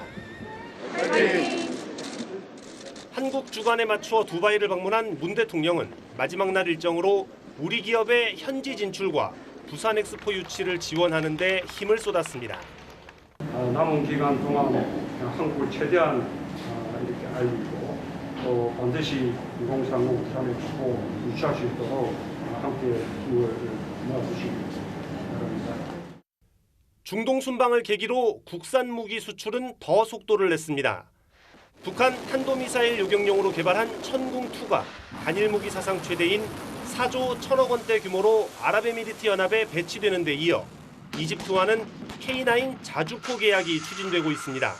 한국 주간에 맞추어 두바이를 방문한 문 대통령은 마지막 날 일정으로 우리 기업의 현지 진출과 부산 엑스포 유치를 지원하는 데 힘을 쏟았습니다. 남은 기간 동안 한국을 최대한 이렇게 알리고 또 반드시 2030 부산 엑스포 유치할 수 있도록 함께 힘을 모아주시기 바랍니다. 중동 순방을 계기로 국산 무기 수출은 더 속도를 냈습니다. 북한 탄도미사일 요격용으로 개발한 천궁2가 단일 무기 사상 최대인 4조 1천억 원대 규모로 아랍에미리트 연합에 배치되는 데 이어 이집트와는 K9 자주포 계약이 추진되고 있습니다.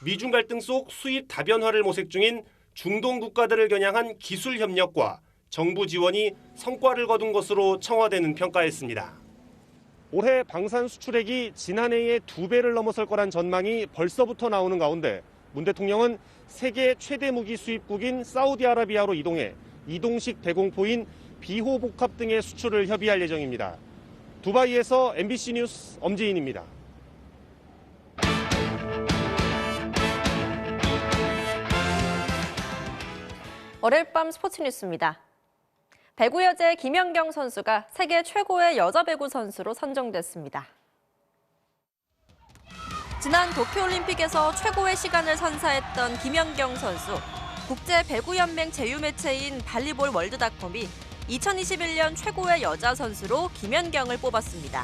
미중 갈등 속 수입 다변화를 모색 중인 중동 국가들을 겨냥한 기술 협력과 정부 지원이 성과를 거둔 것으로 청와대는 평가했습니다. 올해 방산 수출액이 지난해의 2배를 넘어설 거란 전망이 벌써부터 나오는 가운데 문 대통령은 세계 최대 무기 수입국인 사우디아라비아로 이동해 이동식 대공포인 비호복합 등의 수출을 협의할 예정입니다. 두바이에서 MBC 뉴스 엄지인입니다. 월요일 밤 스포츠 뉴스입니다. 배구 여제 김연경 선수가 세계 최고의 여자 배구 선수로 선정됐습니다. 지난 도쿄올림픽에서 최고의 시간을 선사했던 김연경 선수. 국제배구연맹 제휴매체인 발리볼 월드닷컴이 2021년 최고의 여자 선수로 김연경을 뽑았습니다.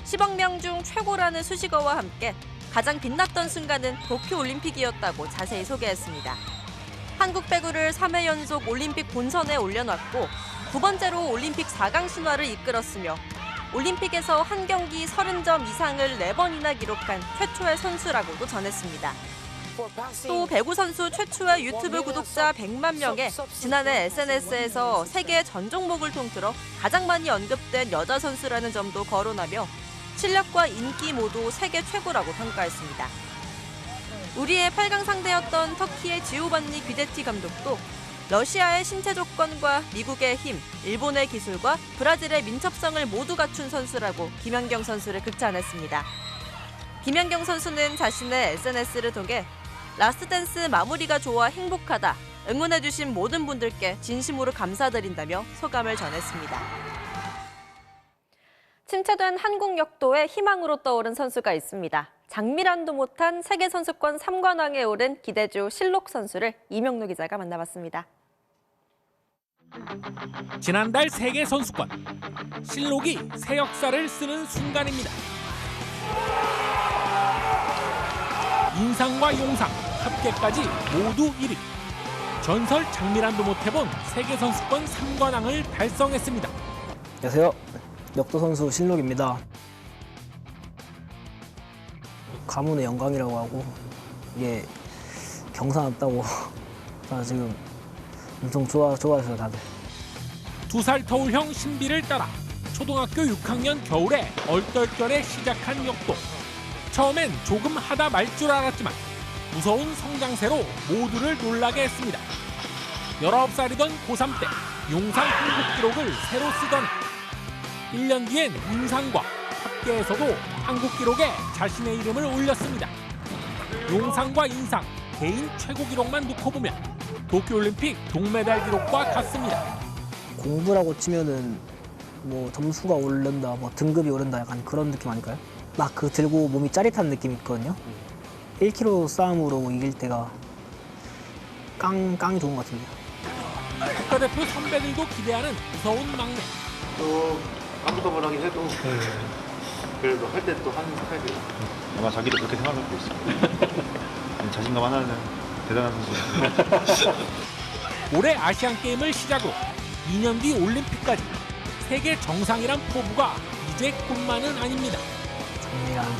10억 명 중 최고라는 수식어와 함께 가장 빛났던 순간은 도쿄올림픽이었다고 자세히 소개했습니다. 한국 배구를 3회 연속 올림픽 본선에 올려놨고 9번째로 올림픽 4강 신화를 이끌었으며 올림픽에서 한 경기 30점 이상을 4번이나 기록한 최초의 선수라고도 전했습니다. 또 배구 선수 최초의 유튜브 구독자 100만 명에 지난해 SNS에서 세계 전 종목을 통틀어 가장 많이 언급된 여자 선수라는 점도 거론하며 실력과 인기 모두 세계 최고라고 평가했습니다. 우리의 8강 상대였던 터키의 지오반니 귀데티 감독도 러시아의 신체 조건과 미국의 힘, 일본의 기술과 브라질의 민첩성을 모두 갖춘 선수라고 김연경 선수를 극찬했습니다. 김연경 선수는 자신의 SNS를 통해 라스트 댄스 마무리가 좋아 행복하다. 응원해주신 모든 분들께 진심으로 감사드린다며 소감을 전했습니다. 침체된 한국 역도의 희망으로 떠오른 선수가 있습니다. 장미란도 못한 세계선수권 3관왕에 오른 기대주 실록 선수를 이명노 기자가 만나봤습니다. 지난달 세계선수권, 실록이 새 역사를 쓰는 순간입니다. 인상과 용상, 합계까지 모두 1위. 전설 장미란도 못해본 세계선수권 3관왕을 달성했습니다. 안녕하세요. 역도선수 실록입니다. 가문의 영광이라고 하고 이게 경사났다고 다 지금 엄청 좋아하셔요 다들. 2살 터울형 신비를 따라 초등학교 6학년 겨울에 얼떨결에 시작한 역도. 처음엔 조금 하다 말 줄 알았지만 무서운 성장세로 모두를 놀라게 했습니다. 19살이던 고3 때 용상 한국 기록을 새로 쓰던 1년 뒤엔 인상과 합계에서도 한국 기록에 자신의 이름을 올렸습니다. 용상과 인상, 개인 최고 기록만 놓고 보면 도쿄올림픽 동메달 기록과 같습니다. 공부라고 치면은 뭐 점수가 오른다, 뭐 등급이 오른다 약간 그런 느낌 아닐까요? 막 그 들고 몸이 짜릿한 느낌이 있거든요. 1kg 싸움으로 이길 때가 깡이 좋은 것 같은데요. 국가대표 선배들도 기대하는 무서운 막내. 깜깜을 하긴 해도 그래도 할 때 또 하는 스타일이에요. 아마 자기도 그렇게 생각하고 있어요. 자신감 하나는 대단한 선수. 올해 아시안게임을 시작으로 2년 뒤 올림픽까지 세계 정상이란 포부가 이제 꿈만은 아닙니다. 장래라는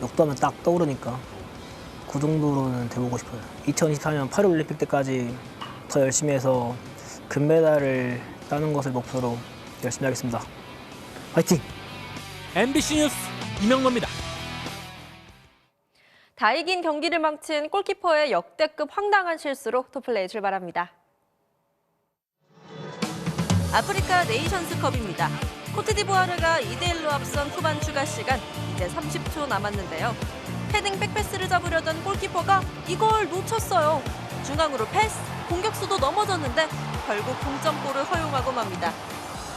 역도하면 딱 떠오르니까 그 정도로는 돼보고 싶어요. 2024년 파리올림픽 때까지 더 열심히 해서 금메달을 따는 것을 목표로 열심히 하겠습니다. 화이팅! MBC 뉴스 이명노입니다. 다 이긴 경기를 망친 골키퍼의 역대급 황당한 실수로 토플레이 출발합니다. 아프리카 네이션스컵입니다. 코트디부아르가 2대1로 앞선 후반 추가 시간, 이제 30초 남았는데요. 헤딩 백패스를 잡으려던 골키퍼가 이걸 놓쳤어요. 중앙으로 패스, 공격수도 넘어졌는데 결국 동점골을 허용하고 맙니다.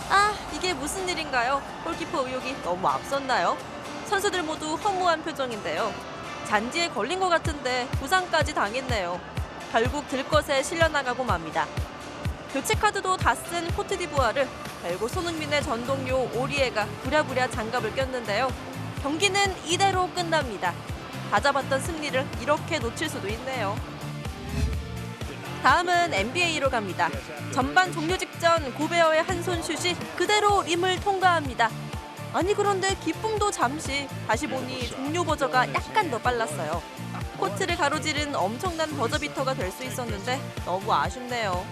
아, 이게 무슨 일인가요? 골키퍼 의혹이 너무 앞섰나요? 선수들 모두 허무한 표정인데요. 잔디에 걸린 것 같은데 부상까지 당했네요. 결국 들것에 실려나가고 맙니다. 교체 카드도 다 쓴 코트디부아르, 결국 손흥민의 전동료 오리에가 부랴부랴 장갑을 꼈는데요. 경기는 이대로 끝납니다. 다 잡았던 승리를 이렇게 놓칠 수도 있네요. 다음은 NBA로 갑니다. 전반 종료 직전 고베어의 한 손 슛이 그대로 림을 통과합니다. 아니 그런데 기쁨도 잠시, 다시 보니 종료 버저가 약간 더 빨랐어요. 코트를 가로지른 엄청난 버저비터가 될 수 있었는데 너무 아쉽네요.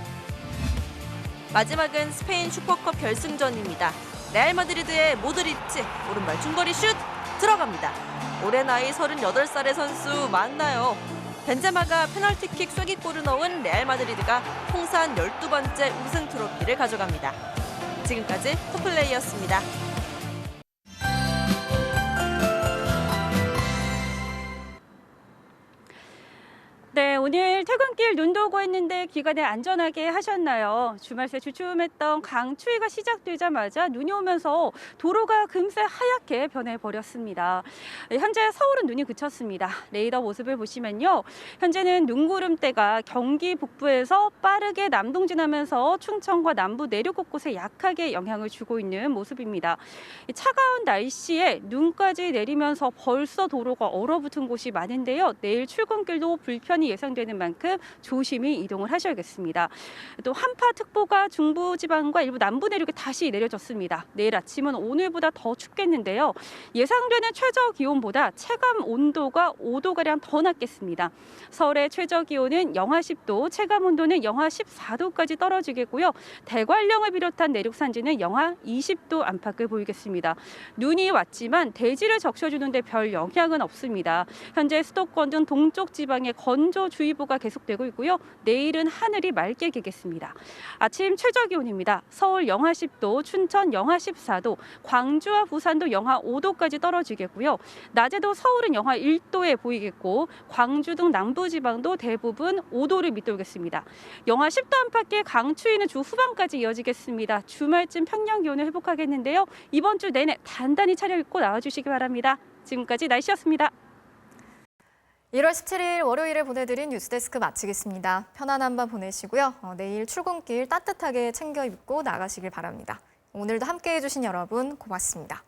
마지막은 스페인 슈퍼컵 결승전입니다. 레알 마드리드의 모드리치, 오른발 중거리 슛 들어갑니다. 올해 나이 38살의 선수 맞나요? 벤제마가 페널티킥 쐐기골을 넣은 레알 마드리드가 통산 12번째 우승 트로피를 가져갑니다. 지금까지 토플레이였습니다. 네, 오늘 퇴근길 눈도 오고 했는데 기간에 안전하게 하셨나요? 주말 새 주춤했던 강추위가 시작되자마자 눈이 오면서 도로가 금세 하얗게 변해버렸습니다. 현재 서울은 눈이 그쳤습니다. 레이더 모습을 보시면요. 현재는 눈구름대가 경기 북부에서 빠르게 남동진하면서 충청과 남부 내륙 곳곳에 약하게 영향을 주고 있는 모습입니다. 차가운 날씨에 눈까지 내리면서 벌써 도로가 얼어붙은 곳이 많은데요. 내일 출근길도 불편이 예상되는 만큼 조심히 이동을 하셔야겠습니다. 또 한파특보가 중부지방과 일부 남부 내륙에 다시 내려졌습니다. 내일 아침은 오늘보다 더 춥겠는데요. 예상되는 최저 기온보다 체감 온도가 5도가량 더 낮겠습니다. 서울의 최저 기온은 영하 10도, 체감 온도는 영하 14도까지 떨어지겠고요. 대관령을 비롯한 내륙 산지는 영하 20도 안팎을 보이겠습니다. 눈이 왔지만 대지를 적셔주는데 별 영향은 없습니다. 현재 수도권 등 동쪽 지방에 건조주의보가 계속되고 있고요. 내일은 하늘이 맑게 개겠습니다. 아침 최저 기온입니다. 서울 영하 10도, 춘천 영하 14도, 광주와 부산도 영하 5도까지 떨어지겠고요. 낮에도 서울은 영하 1도에 보이겠고 광주 등 남부지방도 대부분 5도를 밑돌겠습니다. 영하 10도 안팎의 강추위는 주 후반까지 이어지겠습니다. 주말쯤 평년 기온을 회복하겠는데요. 이번 주 내내 단단히 차려입고 나와주시기 바랍니다. 지금까지 날씨였습니다. 1월 17일 월요일에 보내드린 뉴스데스크 마치겠습니다. 편안한 밤 보내시고요. 내일 출근길 따뜻하게 챙겨 입고 나가시길 바랍니다. 오늘도 함께해 주신 여러분 고맙습니다.